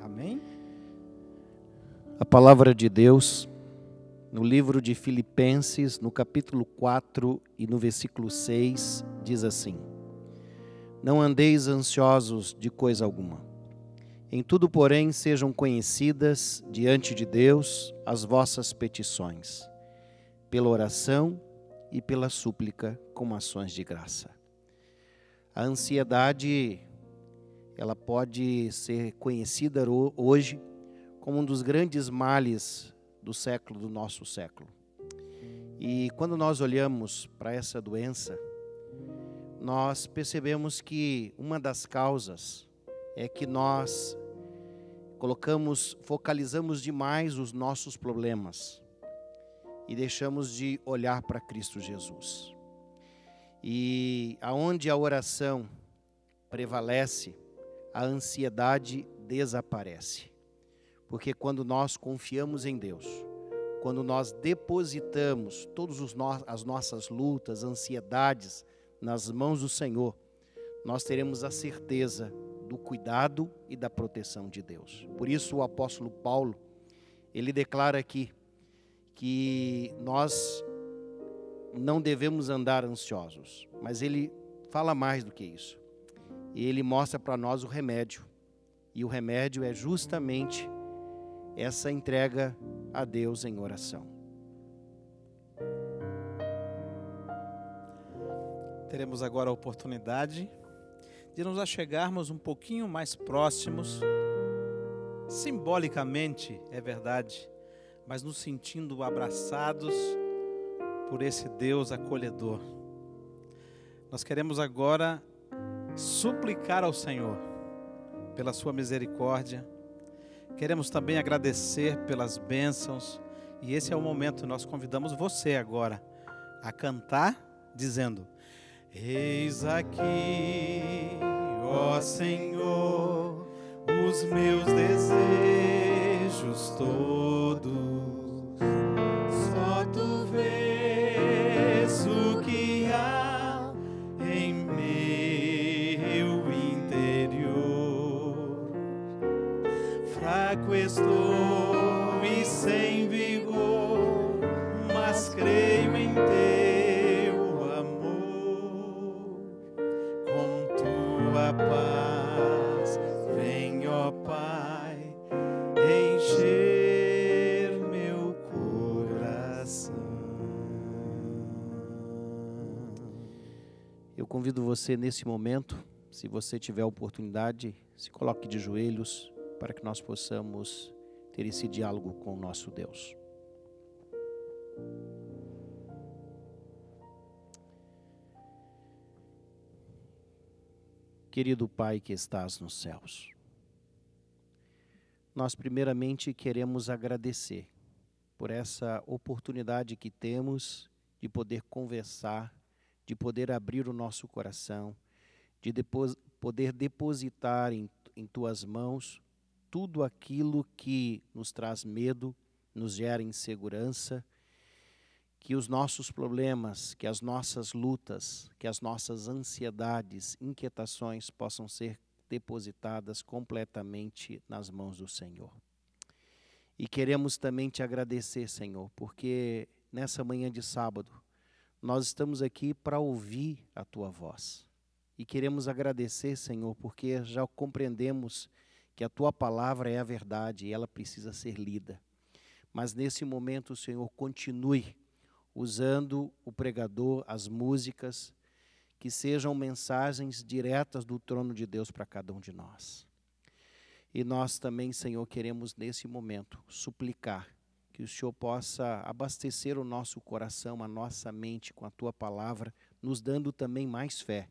Amém? A palavra de Deus, no livro de Filipenses, no capítulo 4 e no versículo 6, diz assim: Não andeis ansiosos de coisa alguma. Em tudo, porém, sejam conhecidas diante de Deus as vossas petições, pela oração e pela súplica com ações de graça. A ansiedade, ela pode ser conhecida hoje como um dos grandes males do nosso século. E quando nós olhamos para essa doença, nós percebemos que uma das causas é que nós focalizamos demais os nossos problemas e deixamos de olhar para Cristo Jesus. E aonde a oração prevalece, a ansiedade desaparece. Porque quando nós confiamos em Deus, quando nós depositamos todas as nossas lutas, ansiedades nas mãos do Senhor, nós teremos a certeza do cuidado e da proteção de Deus. Por isso o apóstolo Paulo, ele declara aqui que nós não devemos andar ansiosos, mas ele fala mais do que isso. E ele mostra para nós o remédio. E o remédio é justamente essa entrega a Deus em oração. Teremos agora a oportunidade de nos achegarmos um pouquinho mais próximos, simbolicamente, é verdade, mas nos sentindo abraçados por esse Deus acolhedor. Nós queremos agora suplicar ao Senhor pela sua misericórdia. Queremos também agradecer pelas bênçãos, e esse é o momento, nós convidamos você agora a cantar dizendo: Eis aqui, ó Senhor, os meus desejos todos, só Tu vês o que há em meu interior. Fraco estou e sem vigor, mas creio em Teu amor. Com Tua paz, vem, ó Pai, encher meu coração. Eu convido você nesse momento, se você tiver a oportunidade, se coloque de joelhos para que nós possamos ter esse diálogo com o nosso Deus. Querido Pai que estás nos céus, nós primeiramente queremos agradecer por essa oportunidade que temos de poder conversar, de poder abrir o nosso coração, de poder depositar em Tuas mãos tudo aquilo que nos traz medo, nos gera insegurança, que os nossos problemas, que as nossas lutas, que as nossas ansiedades, inquietações possam ser depositadas completamente nas mãos do Senhor. E queremos também te agradecer, Senhor, porque nessa manhã de sábado, nós estamos aqui para ouvir a Tua voz. E queremos agradecer, Senhor, porque já compreendemos que a Tua palavra é a verdade e ela precisa ser lida. Mas nesse momento, Senhor, continue usando o pregador, as músicas, que sejam mensagens diretas do trono de Deus para cada um de nós. E nós também, Senhor, queremos nesse momento suplicar que o Senhor possa abastecer o nosso coração, a nossa mente com a Tua palavra, nos dando também mais fé.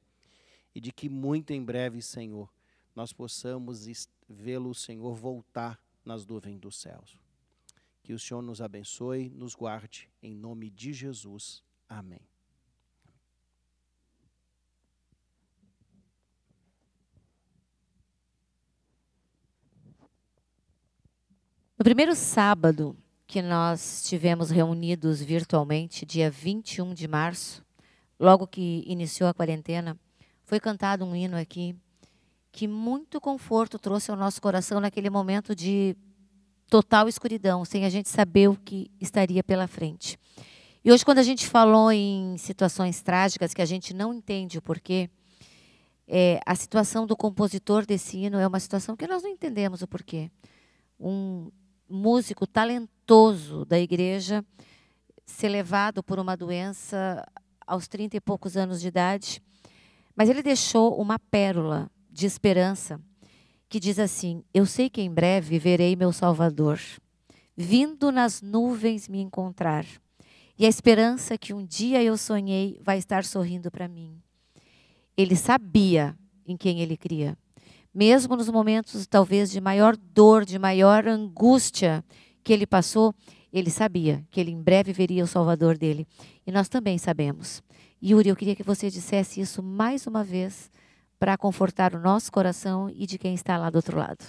E de que muito em breve, Senhor, nós possamos vê-lo, Senhor, voltar nas nuvens dos céus. Que o Senhor nos abençoe, nos guarde, em nome de Jesus. Amém. No primeiro sábado que nós estivemos reunidos virtualmente, dia 21 de março, logo que iniciou a quarentena, foi cantado um hino aqui que muito conforto trouxe ao nosso coração naquele momento de total escuridão, sem a gente saber o que estaria pela frente. E hoje, quando a gente falou em situações trágicas, que a gente não entende o porquê, a situação do compositor desse hino é uma situação que nós não entendemos o porquê. Um músico talentoso da igreja ser levado por uma doença aos 30 e poucos anos de idade, mas ele deixou uma pérola de esperança que diz assim: eu sei que em breve verei meu Salvador, vindo nas nuvens me encontrar, e a esperança que um dia eu sonhei vai estar sorrindo para mim. Ele sabia em quem ele cria. Mesmo nos momentos talvez de maior dor, de maior angústia que ele passou, ele sabia que ele em breve veria o Salvador dele. E nós também sabemos. Yuri, eu queria que você dissesse isso mais uma vez para confortar o nosso coração e de quem está lá do outro lado.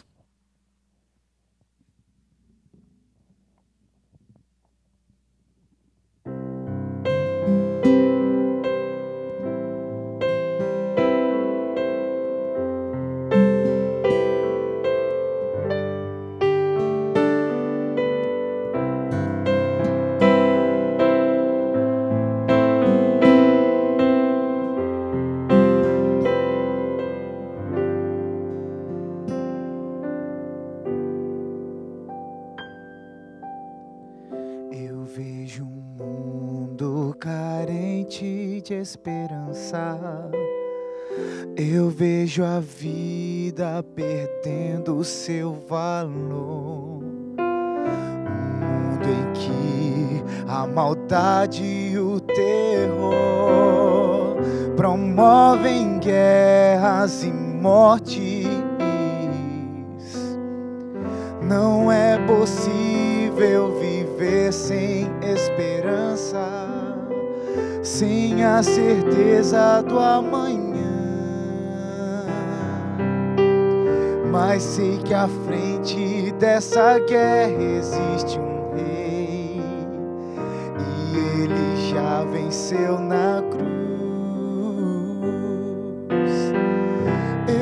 De esperança, eu vejo a vida perdendo seu valor. Um mundo em que a maldade e o terror promovem guerras e mortes. Não é possível viver sem esperança, sem a certeza do amanhã. Mas sei que à frente dessa guerra existe um rei, e ele já venceu na cruz.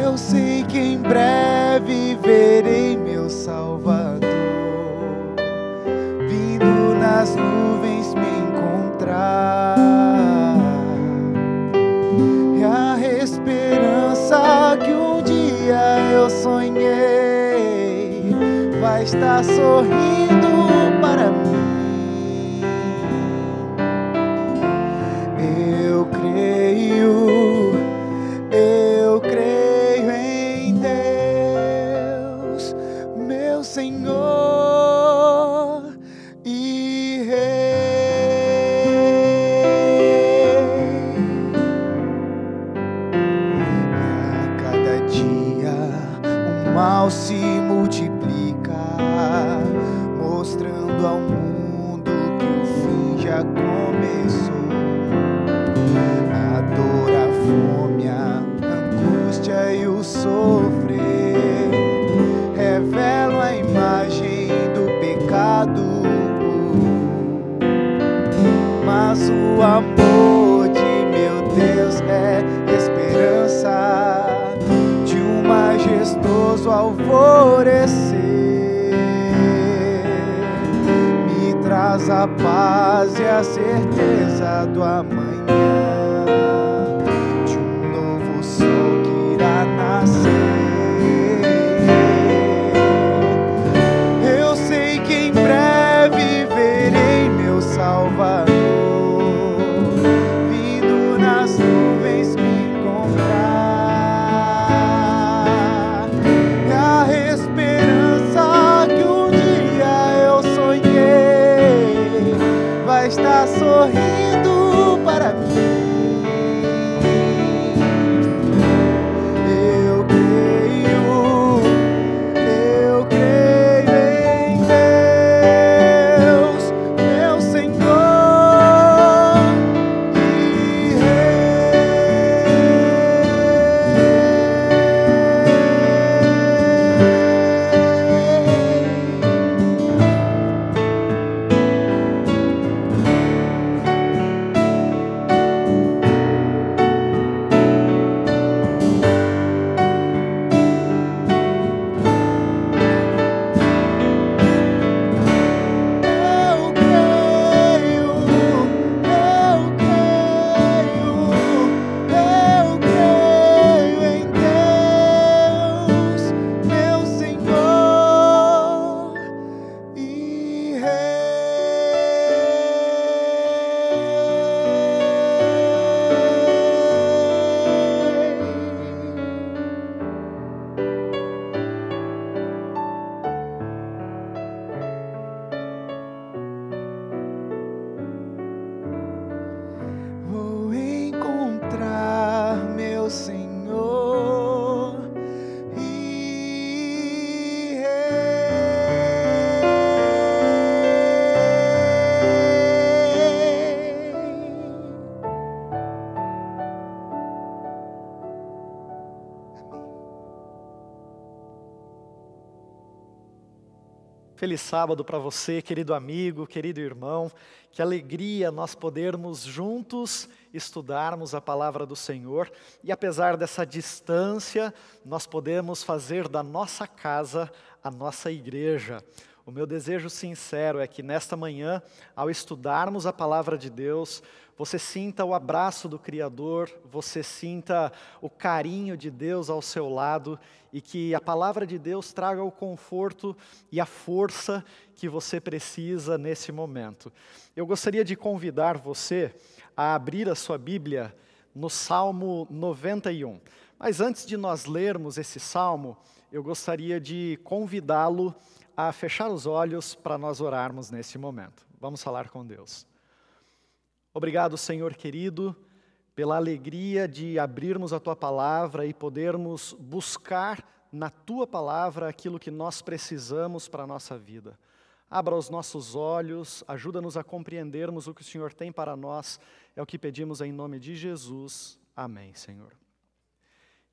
Eu sei que em breve verei meu Salvador, vindo nas nuvens me encontrar. Que um dia eu sonhei vai estar sorrindo para mim. Eu creio em Deus, meu Senhor e Rei. Mal se multiplica, mostrando ao mundo que o fim já começou. A dor, a fome, a angústia e o sofrer revelam a imagem do pecado. Mas Mas o amor de meu Deus é esperança de um majestoso alvorecer. Me traz a paz e a certeza do amanhã, de um novo sol que irá nascer. Eu sei que em breve verei meu Salvador vindo nas nuvens me encontrar. É a esperança que um dia eu sonhei vai estar sorrindo para mim. Eu creio em Deus, meu Senhor e eu creio em Deus, meu Senhor e vou encontrar meu Senhor e Feliz sábado para você, querido amigo, querido irmão. Que alegria nós podermos juntos estudarmos a palavra do Senhor. E apesar dessa distância, nós podemos fazer da nossa casa a nossa igreja. O meu desejo sincero é que nesta manhã, ao estudarmos a palavra de Deus, você sinta o abraço do Criador, você sinta o carinho de Deus ao seu lado e que a palavra de Deus traga o conforto e a força que você precisa nesse momento. Eu gostaria de convidar você a abrir a sua Bíblia no Salmo 91. Mas antes de nós lermos esse salmo, eu gostaria de convidá-lo a fechar os olhos para nós orarmos nesse momento. Vamos falar com Deus. Obrigado, Senhor querido, pela alegria de abrirmos a Tua palavra e podermos buscar na Tua palavra aquilo que nós precisamos para a nossa vida. Abra os nossos olhos, ajuda-nos a compreendermos o que o Senhor tem para nós. É o que pedimos em nome de Jesus. Amém, Senhor.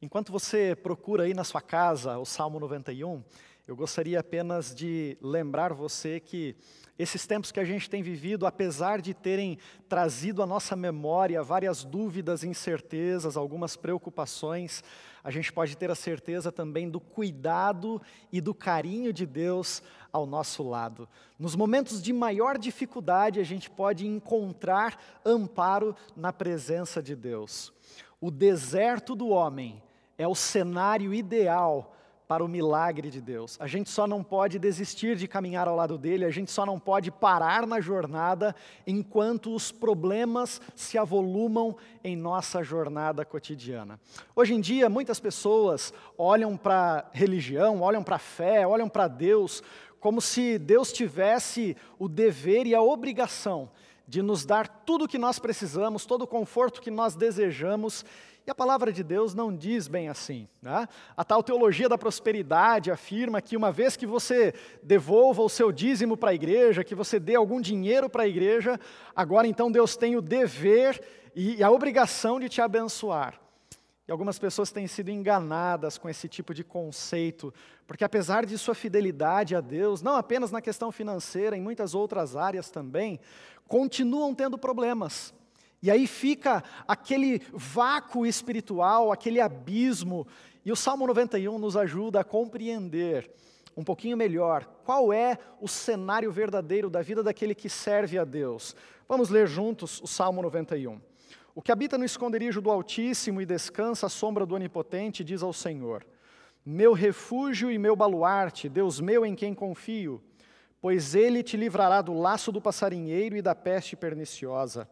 Enquanto você procura aí na sua casa o Salmo 91, eu gostaria apenas de lembrar você que esses tempos que a gente tem vivido, apesar de terem trazido à nossa memória várias dúvidas, incertezas, algumas preocupações, a gente pode ter a certeza também do cuidado e do carinho de Deus ao nosso lado. Nos momentos de maior dificuldade, a gente pode encontrar amparo na presença de Deus. O deserto do homem é o cenário ideal para o milagre de Deus. A gente só não pode desistir de caminhar ao lado dele, a gente só não pode parar na jornada enquanto os problemas se avolumam em nossa jornada cotidiana. Hoje em dia, muitas pessoas olham para a religião, olham para a fé, olham para Deus, como se Deus tivesse o dever e a obrigação de nos dar tudo o que nós precisamos, todo o conforto que nós desejamos. E a palavra de Deus não diz bem assim, né? A tal teologia da prosperidade afirma que uma vez que você devolva o seu dízimo para a igreja, que você dê algum dinheiro para a igreja, agora então Deus tem o dever e a obrigação de te abençoar. E algumas pessoas têm sido enganadas com esse tipo de conceito, porque apesar de sua fidelidade a Deus, não apenas na questão financeira, em muitas outras áreas também, continuam tendo problemas. E aí fica aquele vácuo espiritual, aquele abismo, e o Salmo 91 nos ajuda a compreender um pouquinho melhor qual é o cenário verdadeiro da vida daquele que serve a Deus. Vamos ler juntos o Salmo 91. O que habita no esconderijo do Altíssimo e descansa à sombra do Onipotente, diz ao Senhor: meu refúgio e meu baluarte, Deus meu em quem confio, pois Ele te livrará do laço do passarinheiro e da peste perniciosa.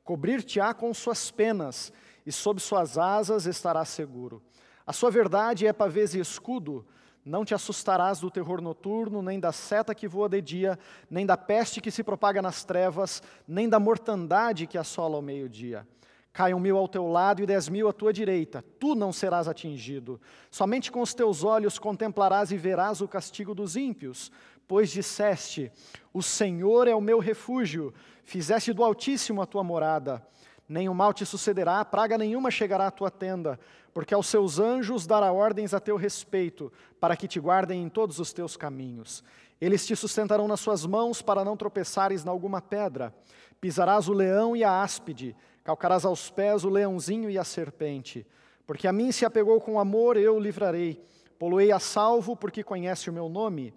Cobrir-te-á com suas penas, e sob suas asas estarás seguro. A sua verdade é pavês e escudo. Não te assustarás do terror noturno, nem da seta que voa de dia, nem da peste que se propaga nas trevas, nem da mortandade que assola ao meio-dia. Caiam 1000 ao teu lado e 10.000 à tua direita, tu não serás atingido. Somente com os teus olhos contemplarás e verás o castigo dos ímpios, pois disseste: o Senhor é o meu refúgio, fizeste do Altíssimo a tua morada. Nenhum mal te sucederá, praga nenhuma chegará à tua tenda, porque aos seus anjos dará ordens a teu respeito, para que te guardem em todos os teus caminhos. Eles te sustentarão nas suas mãos, para não tropeçares na alguma pedra. Pisarás o leão e a áspide, calcarás aos pés o leãozinho e a serpente. Porque a mim se apegou com amor, eu o livrarei. Poloei a salvo, porque conhece o meu nome.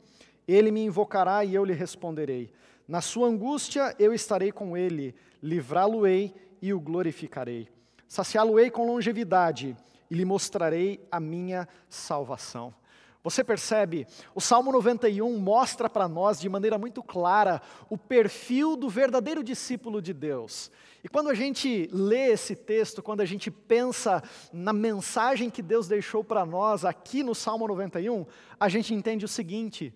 Ele me invocará e eu lhe responderei. Na sua angústia eu estarei com ele, livrá-lo-ei e o glorificarei. Saciá-lo-ei com longevidade e lhe mostrarei a minha salvação. Você percebe? O Salmo 91 mostra para nós de maneira muito clara o perfil do verdadeiro discípulo de Deus. E quando a gente lê esse texto, quando a gente pensa na mensagem que Deus deixou para nós aqui no Salmo 91, a gente entende o seguinte: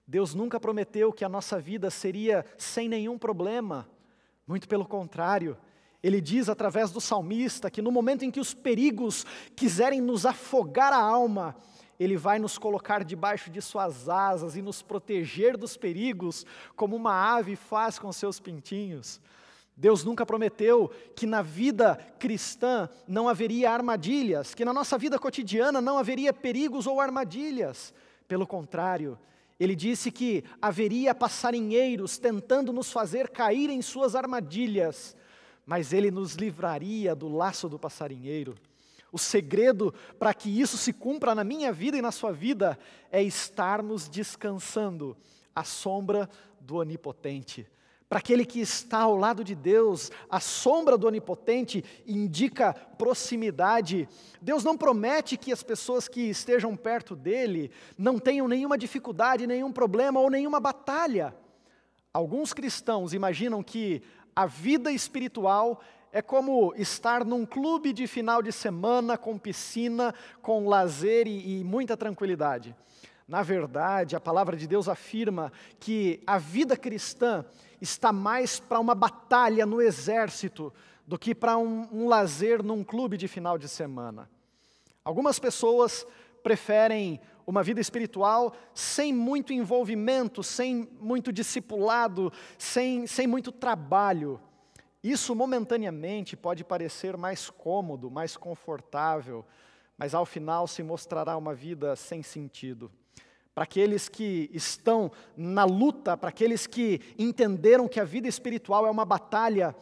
Deus nunca prometeu que a nossa vida seria sem nenhum problema. Muito pelo contrário. Ele diz através do salmista que no momento em que os perigos quiserem nos afogar a alma, Ele vai nos colocar debaixo de suas asas e nos proteger dos perigos, como uma ave faz com seus pintinhos. Deus nunca prometeu que na vida cristã não haveria armadilhas, que na nossa vida cotidiana não haveria perigos ou armadilhas. Pelo contrário, Ele disse que haveria passarinheiros tentando nos fazer cair em suas armadilhas, mas Ele nos livraria do laço do passarinheiro. O segredo para que isso se cumpra na minha vida e na sua vida é estarmos descansando à sombra do Onipotente. Para aquele que está ao lado de Deus, a sombra do Onipotente indica proximidade. Deus não promete que as pessoas que estejam perto dEle não tenham nenhuma dificuldade, nenhum problema ou nenhuma batalha. Alguns cristãos imaginam que a vida espiritual é como estar num clube de final de semana, com piscina, com lazer e muita tranquilidade. Na verdade, a palavra de Deus afirma que a vida cristã está mais para uma batalha no exército do que para um lazer num clube de final de semana. Algumas pessoas preferem uma vida espiritual sem muito envolvimento, sem muito discipulado, sem muito trabalho. Isso momentaneamente pode parecer mais cômodo, mais confortável, mas ao final se mostrará uma vida sem sentido. Para aqueles que estão na luta, para aqueles que entenderam que a vida espiritual é uma batalha,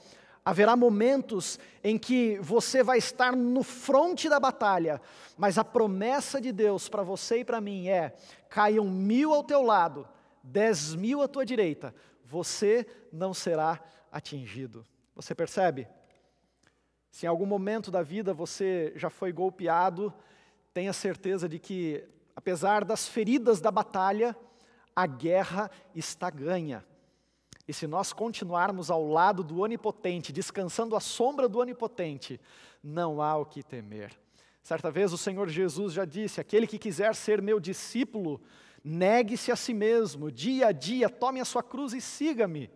haverá momentos em que você vai estar no fronte da batalha, mas a promessa de Deus para você e para mim é: caiam 1000 ao teu lado, 10.000 à tua direita, você não será atingido. Você percebe? Se em algum momento da vida você já foi golpeado, tenha certeza de que, apesar das feridas da batalha, a guerra está ganha. E se nós continuarmos ao lado do Onipotente, descansando à sombra do Onipotente, não há o que temer. Certa vez o Senhor Jesus já disse: aquele que quiser ser meu discípulo, negue-se a si mesmo, dia a dia, tome a sua cruz e siga-me.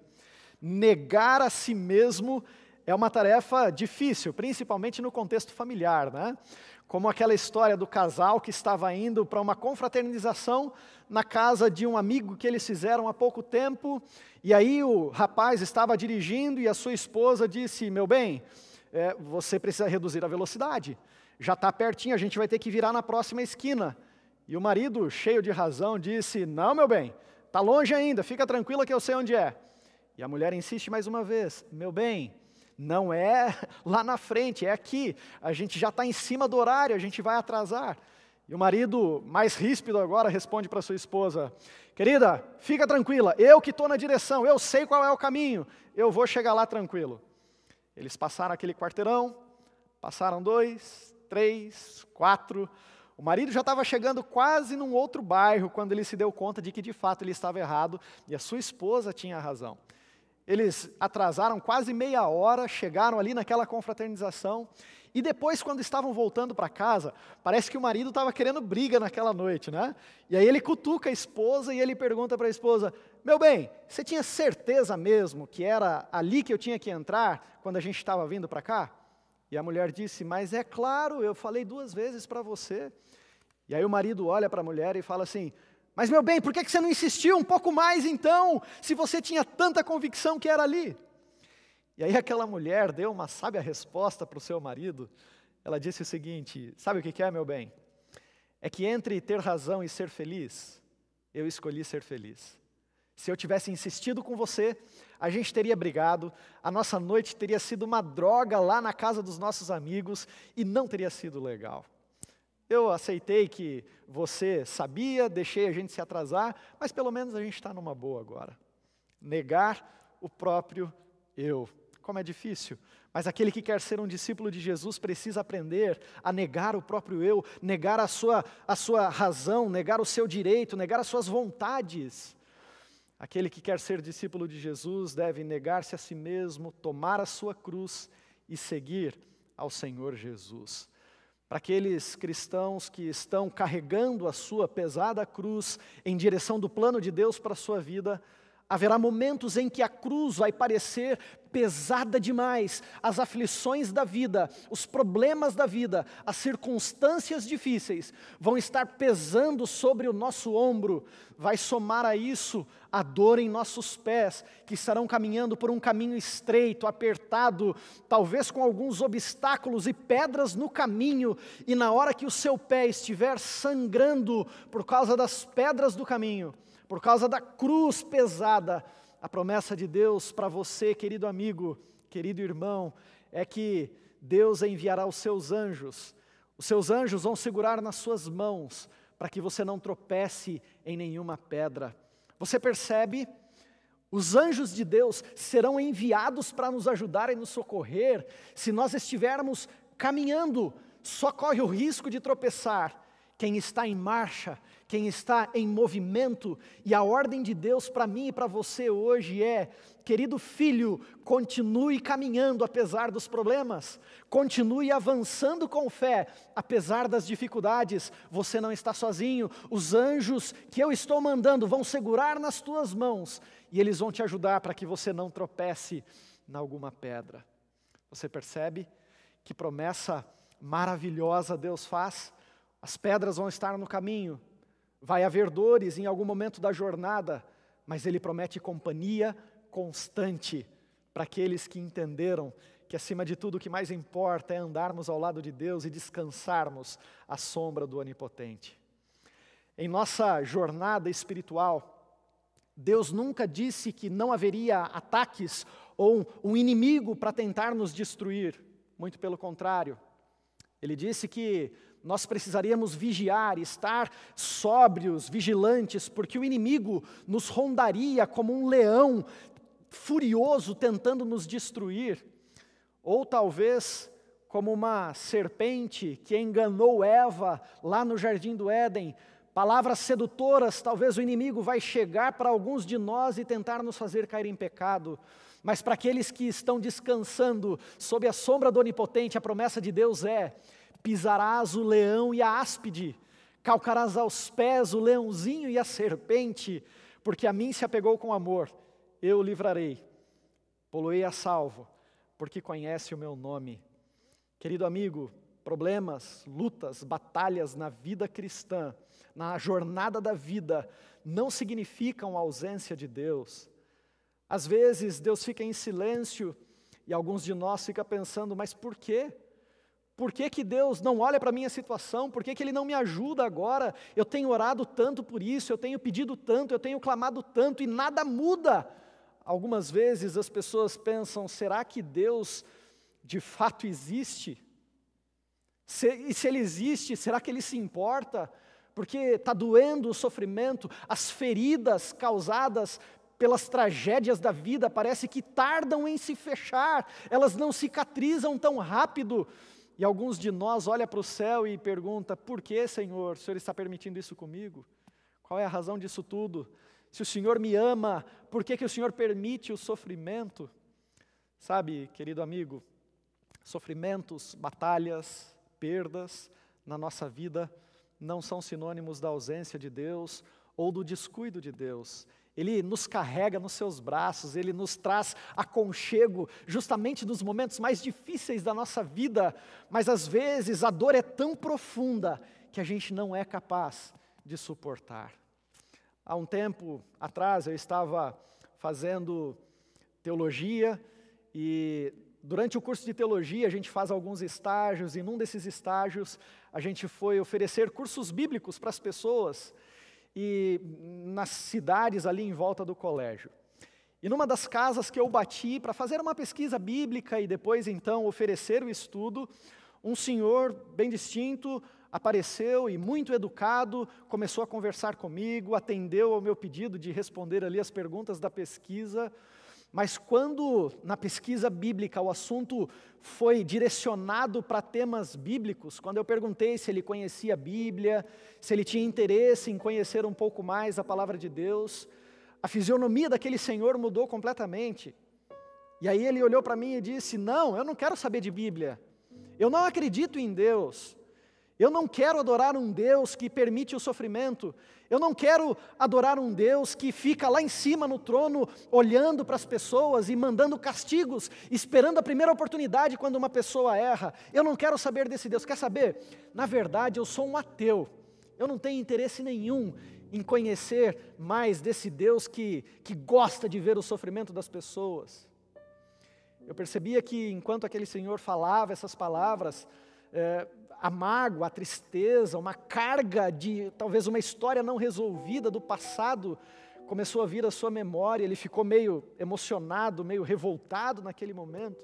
Negar a si mesmo é uma tarefa difícil, principalmente no contexto familiar, né? Como aquela história do casal que estava indo para uma confraternização na casa de um amigo que eles fizeram há pouco tempo, e aí o rapaz estava dirigindo e a sua esposa disse: meu bem, você precisa reduzir a velocidade. já está pertinho, a gente vai ter que virar na próxima esquina. E o marido, cheio de razão, disse, não, meu bem, está longe ainda, fica tranquila que eu sei onde é. E a mulher insiste mais uma vez, meu bem, não é lá na frente, é aqui, a gente já está em cima do horário, a gente vai atrasar. E o marido, mais ríspido agora, responde para sua esposa, querida, fica tranquila, eu que estou na direção, eu sei qual é o caminho, eu vou chegar lá tranquilo. Eles passaram aquele quarteirão, passaram 2, 3, 4, o marido já estava chegando quase num outro bairro quando ele se deu conta de que de fato ele estava errado e a sua esposa tinha razão. Eles atrasaram quase meia hora, chegaram ali naquela confraternização e depois quando estavam voltando para casa, parece que o marido estava querendo briga naquela noite, né? E aí ele cutuca a esposa e ele pergunta para a esposa, meu bem, você tinha certeza mesmo que era ali que eu tinha que entrar quando a gente estava vindo para cá? E a mulher disse, mas é claro, eu falei 2 vezes para você. E aí o marido olha para a mulher e fala assim, mas meu bem, por que você não insistiu um pouco mais então, se você tinha tanta convicção que era ali? E aí aquela mulher deu uma sábia resposta para o seu marido, ela disse o seguinte, sabe o que é, meu bem? É que entre ter razão e ser feliz, eu escolhi ser feliz. Se eu tivesse insistido com você, a gente teria brigado, a nossa noite teria sido uma droga lá na casa dos nossos amigos e não teria sido legal. Eu aceitei que você sabia, deixei a gente se atrasar, mas pelo menos a gente está numa boa agora. Negar o próprio eu. Como é difícil, mas aquele que quer ser um discípulo de Jesus precisa aprender a negar o próprio eu, negar a sua razão, negar o seu direito, negar as suas vontades. Aquele que quer ser discípulo de Jesus deve negar-se a si mesmo, tomar a sua cruz e seguir ao Senhor Jesus. Para aqueles cristãos que estão carregando a sua pesada cruz em direção do plano de Deus para a sua vida, haverá momentos em que a cruz vai parecer pesada demais, as aflições da vida, os problemas da vida, as circunstâncias difíceis vão estar pesando sobre o nosso ombro, vai somar a isso a dor em nossos pés, que estarão caminhando por um caminho estreito, apertado, talvez com alguns obstáculos e pedras no caminho, e na hora que o seu pé estiver sangrando por causa das pedras do caminho, por causa da cruz pesada, a promessa de Deus para você, querido amigo, querido irmão, é que Deus enviará os seus anjos vão segurar nas suas mãos, para que você não tropece em nenhuma pedra. Você percebe? Os anjos de Deus serão enviados para nos ajudar e nos socorrer, se nós estivermos caminhando, só corre o risco de tropeçar quem está em marcha, quem está em movimento, e a ordem de Deus para mim e para você hoje é, querido filho, continue caminhando apesar dos problemas, continue avançando com fé, apesar das dificuldades, você não está sozinho, os anjos que eu estou mandando vão segurar nas tuas mãos, e eles vão te ajudar para que você não tropece em alguma pedra. Você percebe que promessa maravilhosa Deus faz? As pedras vão estar no caminho, vai haver dores em algum momento da jornada, mas Ele promete companhia constante para aqueles que entenderam que acima de tudo o que mais importa é andarmos ao lado de Deus e descansarmos à sombra do Onipotente. Em nossa jornada espiritual, Deus nunca disse que não haveria ataques ou um inimigo para tentar nos destruir, muito pelo contrário. Ele disse que nós precisaríamos vigiar, estar sóbrios, vigilantes, porque o inimigo nos rondaria como um leão furioso tentando nos destruir, ou talvez como uma serpente que enganou Eva lá no Jardim do Éden. Palavras sedutoras, talvez o inimigo vai chegar para alguns de nós e tentar nos fazer cair em pecado. Mas para aqueles que estão descansando sob a sombra do Onipotente, a promessa de Deus é: pisarás o leão e a áspide, calcarás aos pés o leãozinho e a serpente, porque a mim se apegou com amor, eu o livrarei, pô-lo-ei a salvo, porque conhece o meu nome. Querido amigo, problemas, lutas, batalhas na vida cristã, na jornada da vida, não significam ausência de Deus. Às vezes Deus fica em silêncio e alguns de nós ficam pensando, mas por quê? Por que que Deus não olha para a minha situação? Por que que Ele não me ajuda agora? Eu tenho orado tanto por isso, eu tenho pedido tanto, eu tenho clamado tanto e nada muda. Algumas vezes as pessoas pensam, será que Deus de fato existe? E se Ele existe, será que Ele se importa? Porque está doendo o sofrimento, as feridas causadas pelas tragédias da vida parece que tardam em se fechar, elas não cicatrizam tão rápido. E alguns de nós olham para o céu e perguntam, por que, Senhor? O Senhor está permitindo isso comigo? Qual é a razão disso tudo? Se o Senhor me ama, por que que o Senhor permite o sofrimento? Sabe, querido amigo, sofrimentos, batalhas, perdas na nossa vida não são sinônimos da ausência de Deus ou do descuido de Deus. Ele nos carrega nos seus braços, Ele nos traz aconchego justamente nos momentos mais difíceis da nossa vida, mas às vezes a dor é tão profunda que a gente não é capaz de suportar. Há um tempo atrás eu estava fazendo teologia e durante o curso de teologia a gente faz alguns estágios e num desses estágios a gente foi oferecer cursos bíblicos para as pessoas e nas cidades ali em volta do colégio. E numa das casas que eu bati para fazer uma pesquisa bíblica e depois então oferecer o estudo, um senhor bem distinto apareceu e muito educado, começou a conversar comigo, atendeu ao meu pedido de responder ali as perguntas da pesquisa, mas quando na pesquisa bíblica o assunto foi direcionado para temas bíblicos, quando eu perguntei se ele conhecia a Bíblia, se ele tinha interesse em conhecer um pouco mais a palavra de Deus, a fisionomia daquele senhor mudou completamente. E aí ele olhou para mim e disse, não, eu não quero saber de Bíblia, eu não acredito em Deus, eu não quero adorar um Deus que permite o sofrimento, eu não quero adorar um Deus que fica lá em cima no trono, olhando para as pessoas e mandando castigos, esperando a primeira oportunidade quando uma pessoa erra. Eu não quero saber desse Deus. Quer saber? Na verdade, eu sou um ateu. Eu não tenho interesse nenhum em conhecer mais desse Deus que gosta de ver o sofrimento das pessoas. Eu percebia que enquanto aquele senhor falava essas palavras, a mágoa, a tristeza, uma carga de talvez uma história não resolvida do passado começou a vir à sua memória. Ele ficou meio emocionado, meio revoltado naquele momento.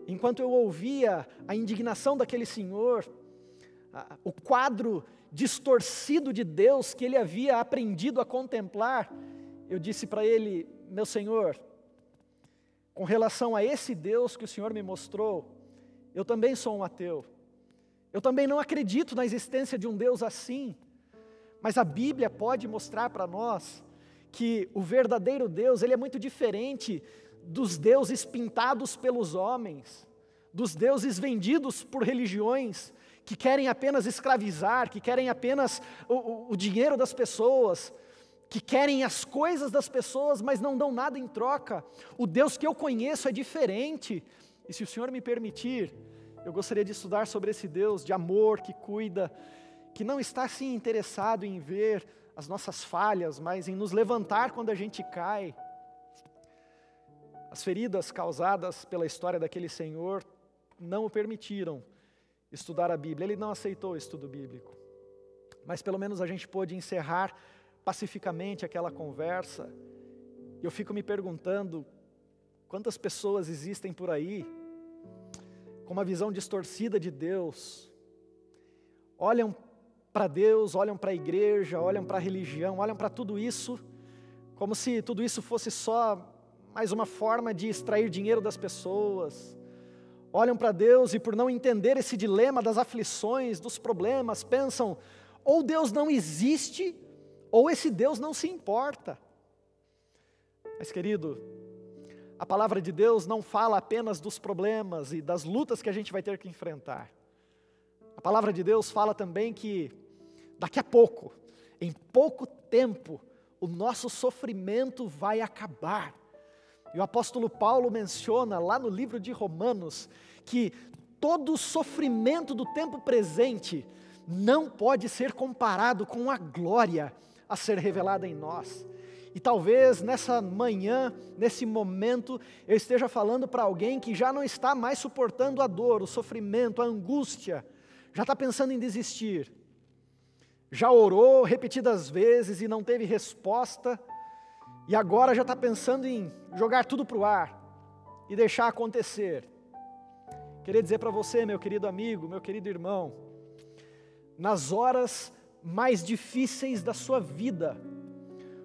Enquanto eu ouvia a indignação daquele senhor, o quadro distorcido de Deus que ele havia aprendido a contemplar, eu disse para ele, meu Senhor, com relação a esse Deus que o Senhor me mostrou, eu também sou um ateu. Eu também não acredito na existência de um Deus assim, mas a Bíblia pode mostrar para nós que o verdadeiro Deus, ele é muito diferente dos deuses pintados pelos homens, dos deuses vendidos por religiões, que querem apenas escravizar, que querem apenas o dinheiro das pessoas, que querem as coisas das pessoas, mas não dão nada em troca. O Deus que eu conheço é diferente, e se o Senhor me permitir, eu gostaria de estudar sobre esse Deus de amor, que cuida, que não está assim interessado em ver as nossas falhas, mas em nos levantar quando a gente cai. As feridas causadas pela história daquele senhor não o permitiram estudar a Bíblia, ele não aceitou o estudo bíblico. Mas pelo menos a gente pôde encerrar pacificamente aquela conversa. E eu fico me perguntando, quantas pessoas existem por aí com uma visão distorcida de Deus, olham para Deus, olham para a igreja, olham para a religião, olham para tudo isso, como se tudo isso fosse só mais uma forma de extrair dinheiro das pessoas. Olham para Deus e por não entender esse dilema das aflições, dos problemas, pensam, ou Deus não existe, ou esse Deus não se importa. Mas querido, a palavra de Deus não fala apenas dos problemas e das lutas que a gente vai ter que enfrentar. A palavra de Deus fala também que daqui a pouco, em pouco tempo, o nosso sofrimento vai acabar. E o apóstolo Paulo menciona lá no livro de Romanos que todo o sofrimento do tempo presente não pode ser comparado com a glória a ser revelada em nós. E talvez nessa manhã, nesse momento, eu esteja falando para alguém que já não está mais suportando a dor, o sofrimento, a angústia, já está pensando em desistir. Já orou repetidas vezes e não teve resposta, e agora já está pensando em jogar tudo para o ar e deixar acontecer. Queria dizer para você, meu querido amigo, meu querido irmão, nas horas mais difíceis da sua vida,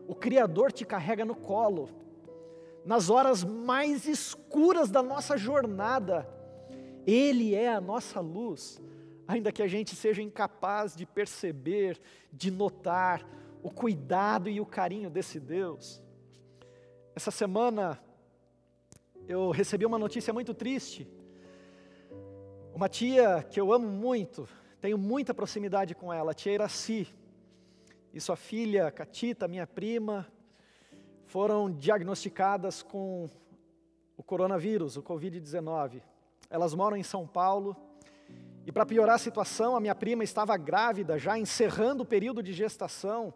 o Criador te carrega no colo. Nas horas mais escuras da nossa jornada, Ele é a nossa luz, ainda que a gente seja incapaz de perceber, de notar o cuidado e o carinho desse Deus. Essa semana eu recebi uma notícia muito triste. Uma tia que eu amo muito, tenho muita proximidade com ela, a tia Iraci, e sua filha Catita, minha prima, foram diagnosticadas com o coronavírus, o Covid-19. Elas moram em São Paulo, e para piorar a situação, a minha prima estava grávida, já encerrando o período de gestação,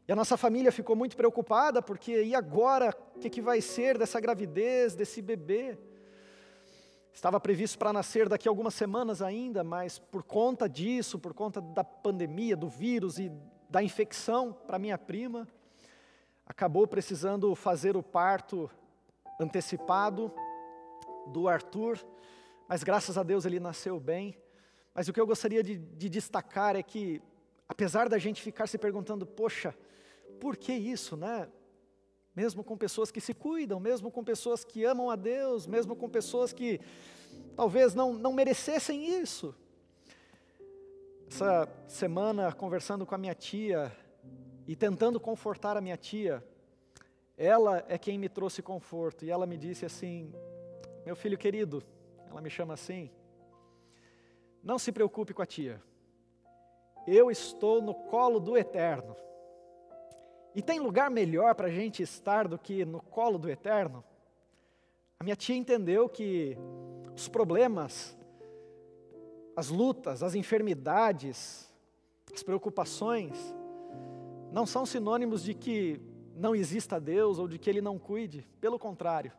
e a nossa família ficou muito preocupada, porque e agora, o que vai ser dessa gravidez, desse bebê? Estava previsto para nascer daqui a algumas semanas ainda, mas por conta disso, por conta da pandemia, do vírus e da infecção para minha prima, acabou precisando fazer o parto antecipado do Arthur, mas graças a Deus ele nasceu bem. Mas o que eu gostaria de destacar é que, apesar da gente ficar se perguntando, poxa, por que isso, né? Mesmo com pessoas que se cuidam, mesmo com pessoas que amam a Deus, mesmo com pessoas que talvez não merecessem isso. Essa semana, conversando com a minha tia e tentando confortar a minha tia, ela é quem me trouxe conforto. E ela me disse assim, meu filho querido, ela me chama assim, não se preocupe com a tia, eu estou no colo do Eterno. E tem lugar melhor para a gente estar do que no colo do Eterno? A minha tia entendeu que os problemas, as lutas, as enfermidades, as preocupações, não são sinônimos de que não exista Deus ou de que Ele não cuide. Pelo contrário,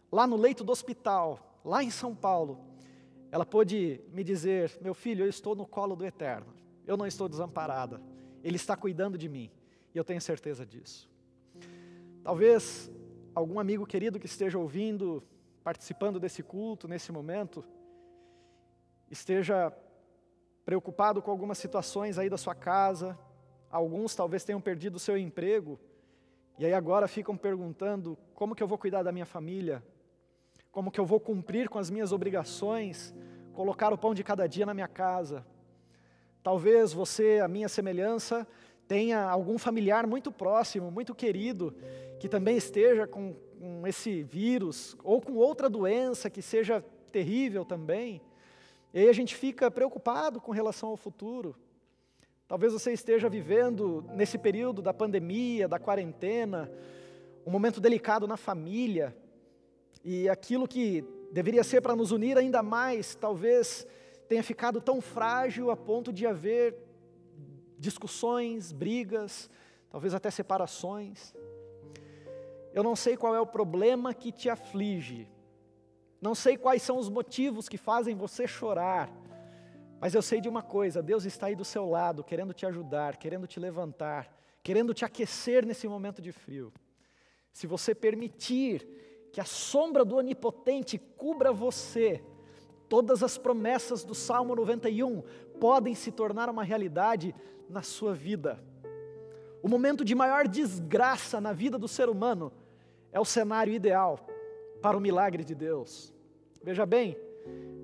lá no leito do hospital, lá em São Paulo, ela pôde me dizer, meu filho, eu estou no colo do Eterno, eu não estou desamparada, Ele está cuidando de mim. E eu tenho certeza disso. Talvez algum amigo querido que esteja ouvindo, participando desse culto, nesse momento, esteja preocupado com algumas situações aí da sua casa. Alguns talvez tenham perdido o seu emprego, e aí agora ficam perguntando, como que eu vou cuidar da minha família? Como que eu vou cumprir com as minhas obrigações? Colocar o pão de cada dia na minha casa? Talvez você, a minha semelhança, tenha algum familiar muito próximo, muito querido, que também esteja com esse vírus, ou com outra doença que seja terrível também, e aí a gente fica preocupado com relação ao futuro. Talvez você esteja vivendo, nesse período da pandemia, da quarentena, um momento delicado na família, e aquilo que deveria ser para nos unir ainda mais, talvez tenha ficado tão frágil a ponto de haver discussões, brigas, talvez até separações. Eu não sei qual é o problema que te aflige, não sei quais são os motivos que fazem você chorar, mas eu sei de uma coisa, Deus está aí do seu lado, querendo te ajudar, querendo te levantar, querendo te aquecer nesse momento de frio. Se você permitir que a sombra do Onipotente cubra você, todas as promessas do Salmo 91 podem se tornar uma realidade na sua vida. O momento de maior desgraça na vida do ser humano é o cenário ideal para o milagre de Deus. Veja bem,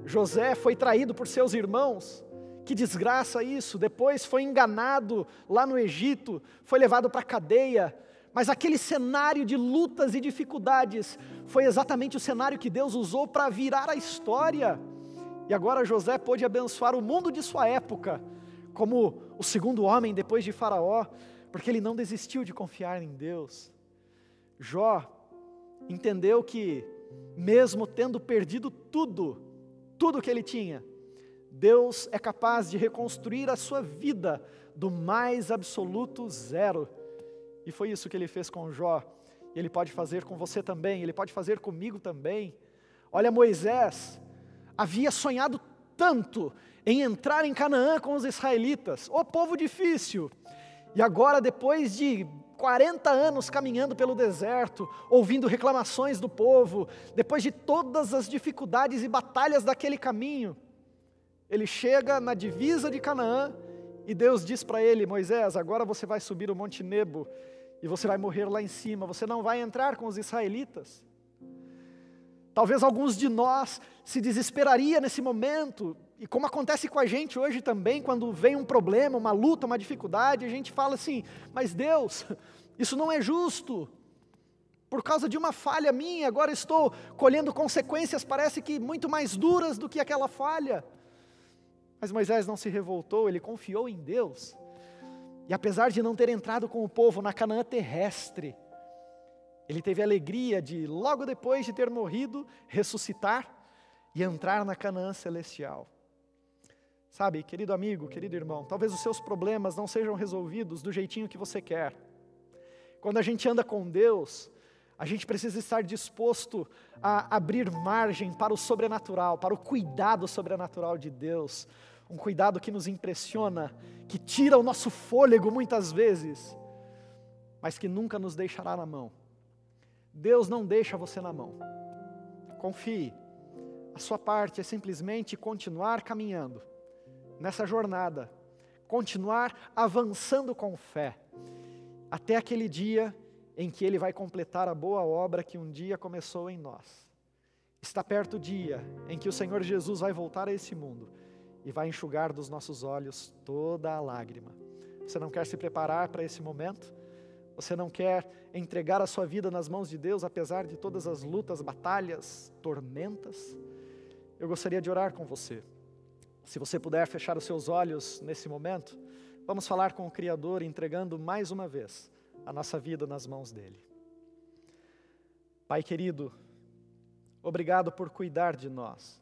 José foi traído por seus irmãos, que desgraça isso, depois foi enganado lá no Egito, foi levado para a cadeia, mas aquele cenário de lutas e dificuldades foi exatamente o cenário que Deus usou para virar a história. E agora José pôde abençoar o mundo de sua época, como o segundo homem depois de Faraó, porque ele não desistiu de confiar em Deus. Jó entendeu que, mesmo tendo perdido tudo que ele tinha, Deus é capaz de reconstruir a sua vida do mais absoluto zero. E foi isso que ele fez com Jó. E ele pode fazer com você também, ele pode fazer comigo também. Olha, Moisés havia sonhado tanto em entrar em Canaã com os israelitas, o povo difícil. E agora, depois de 40 anos caminhando pelo deserto, ouvindo reclamações do povo, depois de todas as dificuldades e batalhas daquele caminho, ele chega na divisa de Canaã e Deus diz para ele: Moisés, agora você vai subir o Monte Nebo e você vai morrer lá em cima, você não vai entrar com os israelitas. Talvez alguns de nós se desesperaria nesse momento, e como acontece com a gente hoje também, quando vem um problema, uma luta, uma dificuldade, a gente fala assim: mas Deus, isso não é justo, por causa de uma falha minha, agora estou colhendo consequências, parece que muito mais duras do que aquela falha. Mas Moisés não se revoltou, ele confiou em Deus, e apesar de não ter entrado com o povo na Canaã terrestre, ele teve a alegria de, logo depois de ter morrido, ressuscitar e entrar na Canaã celestial. Sabe, querido amigo, querido irmão, talvez os seus problemas não sejam resolvidos do jeitinho que você quer. Quando a gente anda com Deus, a gente precisa estar disposto a abrir margem para o sobrenatural, para o cuidado sobrenatural de Deus. Um cuidado que nos impressiona, que tira o nosso fôlego muitas vezes, mas que nunca nos deixará na mão. Deus não deixa você na mão. Confie. A sua parte é simplesmente continuar caminhando nessa jornada, continuar avançando com fé, até aquele dia em que Ele vai completar a boa obra que um dia começou em nós. Está perto o dia em que o Senhor Jesus vai voltar a esse mundo e vai enxugar dos nossos olhos toda a lágrima. Você não quer se preparar para esse momento? Você não quer entregar a sua vida nas mãos de Deus, apesar de todas as lutas, batalhas, tormentas? Eu gostaria de orar com você. Se você puder fechar os seus olhos nesse momento, vamos falar com o Criador, entregando mais uma vez a nossa vida nas mãos dEle. Pai querido, obrigado por cuidar de nós.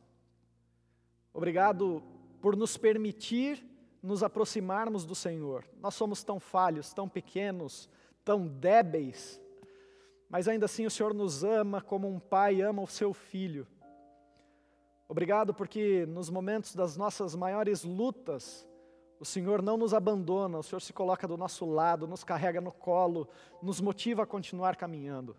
Obrigado por nos permitir nos aproximarmos do Senhor. Nós somos tão falhos, tão pequenos, tão débeis, mas ainda assim o Senhor nos ama como um pai ama o seu filho. Obrigado porque nos momentos das nossas maiores lutas, o Senhor não nos abandona, o Senhor se coloca do nosso lado, nos carrega no colo, nos motiva a continuar caminhando.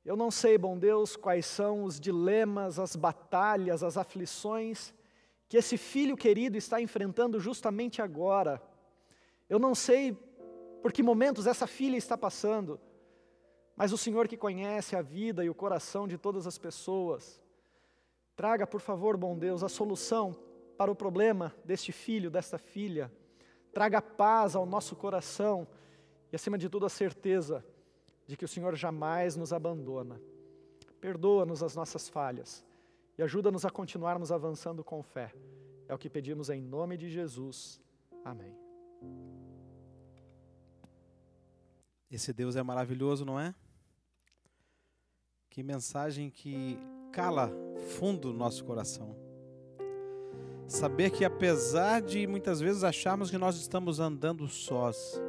Eu não sei, bom Deus, quais são os dilemas, as batalhas, as aflições que esse filho querido está enfrentando justamente agora. Eu não sei por que momentos essa filha está passando, mas o Senhor que conhece a vida e o coração de todas as pessoas, traga, por favor, bom Deus, a solução para o problema deste filho, desta filha. Traga paz ao nosso coração e, acima de tudo, a certeza de que o Senhor jamais nos abandona. Perdoa-nos as nossas falhas e ajuda-nos a continuarmos avançando com fé. É o que pedimos em nome de Jesus. Amém. Esse Deus é maravilhoso, não é? Que mensagem que cala fundo no nosso coração. Saber que apesar de muitas vezes acharmos que nós estamos andando sós,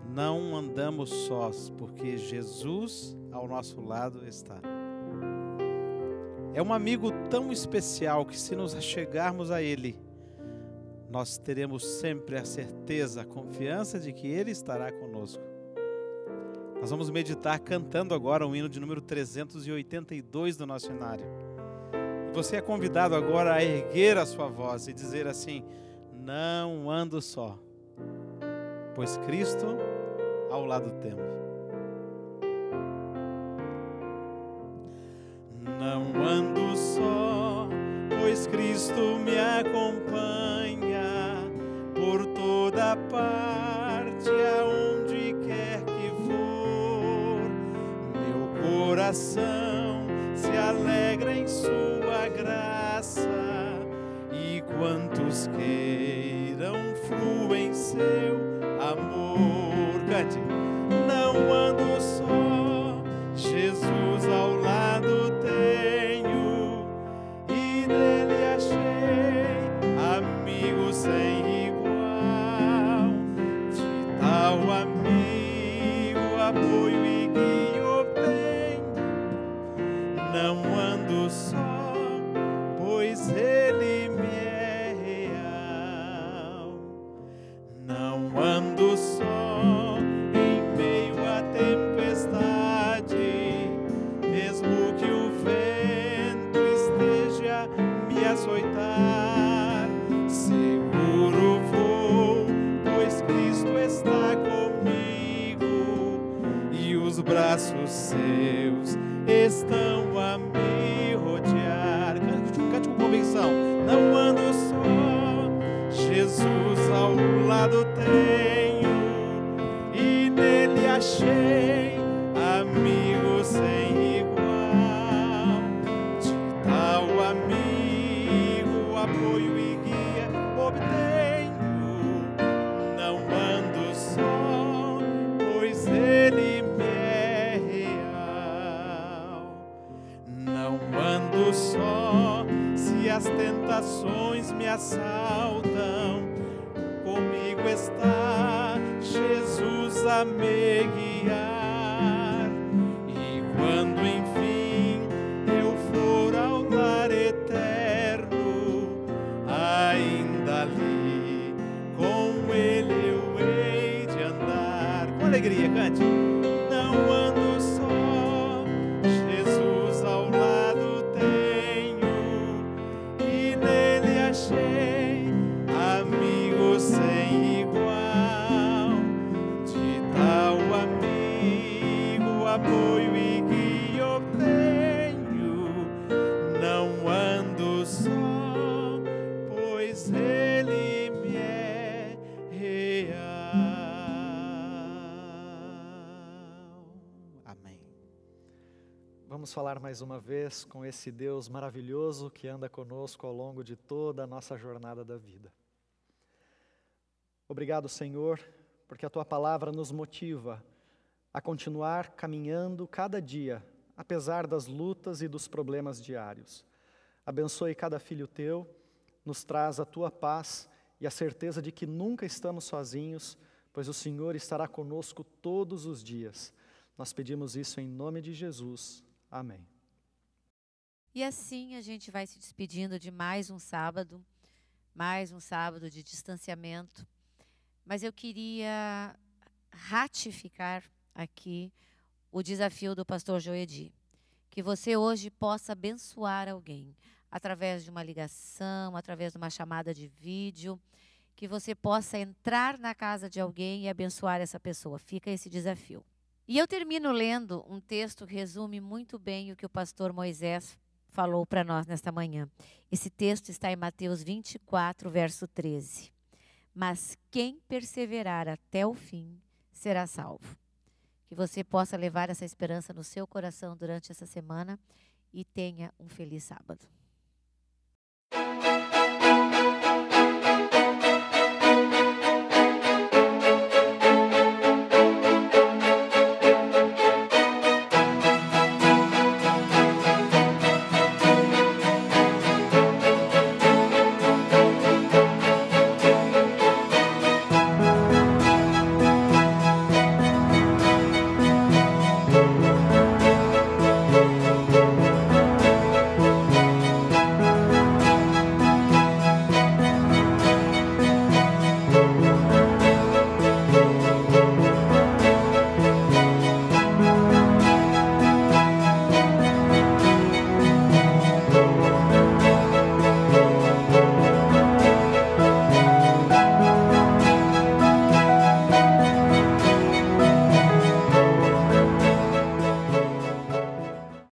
não andamos sós, porque Jesus ao nosso lado está. É um amigo tão especial que se nos achegarmos a Ele, nós teremos sempre a certeza, a confiança de que Ele estará conosco. Nós vamos meditar cantando agora o hino de número 382 do nosso cenário. E você é convidado agora a erguer a sua voz e dizer assim: não ando só, pois Cristo ao lado temos. Não ando só, pois Cristo me acompanha por toda parte, aonde quer que for. Meu coração se alegra em sua graça, e quantos queiram fluem seu amor. Cante. Não ando só, Jesus ao lado tenho, e nele achei amigo sem igual, de tal não ando só, pois Ele me é real. Não ando só em meio à tempestade, mesmo que o vento esteja me açoitar. Seguro vou, pois Cristo está comigo e os braços seus estão a me rodear. Cante com convicção. Não ando só, Jesus ao lado tenho, e nele achei amigo sem igual. De tal amigo, apoio e guia obtenho. Não ando só, pois Ele me é real. Não ando só, se as tentações me assaltam, comigo está Jesus a me guiar. E quando enfim eu for ao lar eterno, ainda ali com Ele eu hei de andar. Com alegria, cante. Não ando só, Jesus ao lado tenho, e nele achei amigo sem igual. De tal amigo, apoio e guia obtenho. Não ando só, pois Ele me é real. Amém. Vamos falar mais uma vez com esse Deus maravilhoso que anda conosco ao longo de toda a nossa jornada da vida. Obrigado, Senhor, porque a Tua palavra nos motiva a continuar caminhando cada dia, apesar das lutas e dos problemas diários. Abençoe cada filho Teu, nos traz a Tua paz e a certeza de que nunca estamos sozinhos, pois o Senhor estará conosco todos os dias. Nós pedimos isso em nome de Jesus. Amém. E assim a gente vai se despedindo de mais um sábado de distanciamento. Mas eu queria ratificar aqui o desafio do pastor Joedi, que você hoje possa abençoar alguém, através de uma ligação, através de uma chamada de vídeo, que você possa entrar na casa de alguém e abençoar essa pessoa. Fica esse desafio. E eu termino lendo um texto que resume muito bem o que o pastor Moisés falou para nós nesta manhã. Esse texto está em Mateus 24, verso 13. Mas quem perseverar até o fim será salvo. Que você possa levar essa esperança no seu coração durante essa semana e tenha um feliz sábado.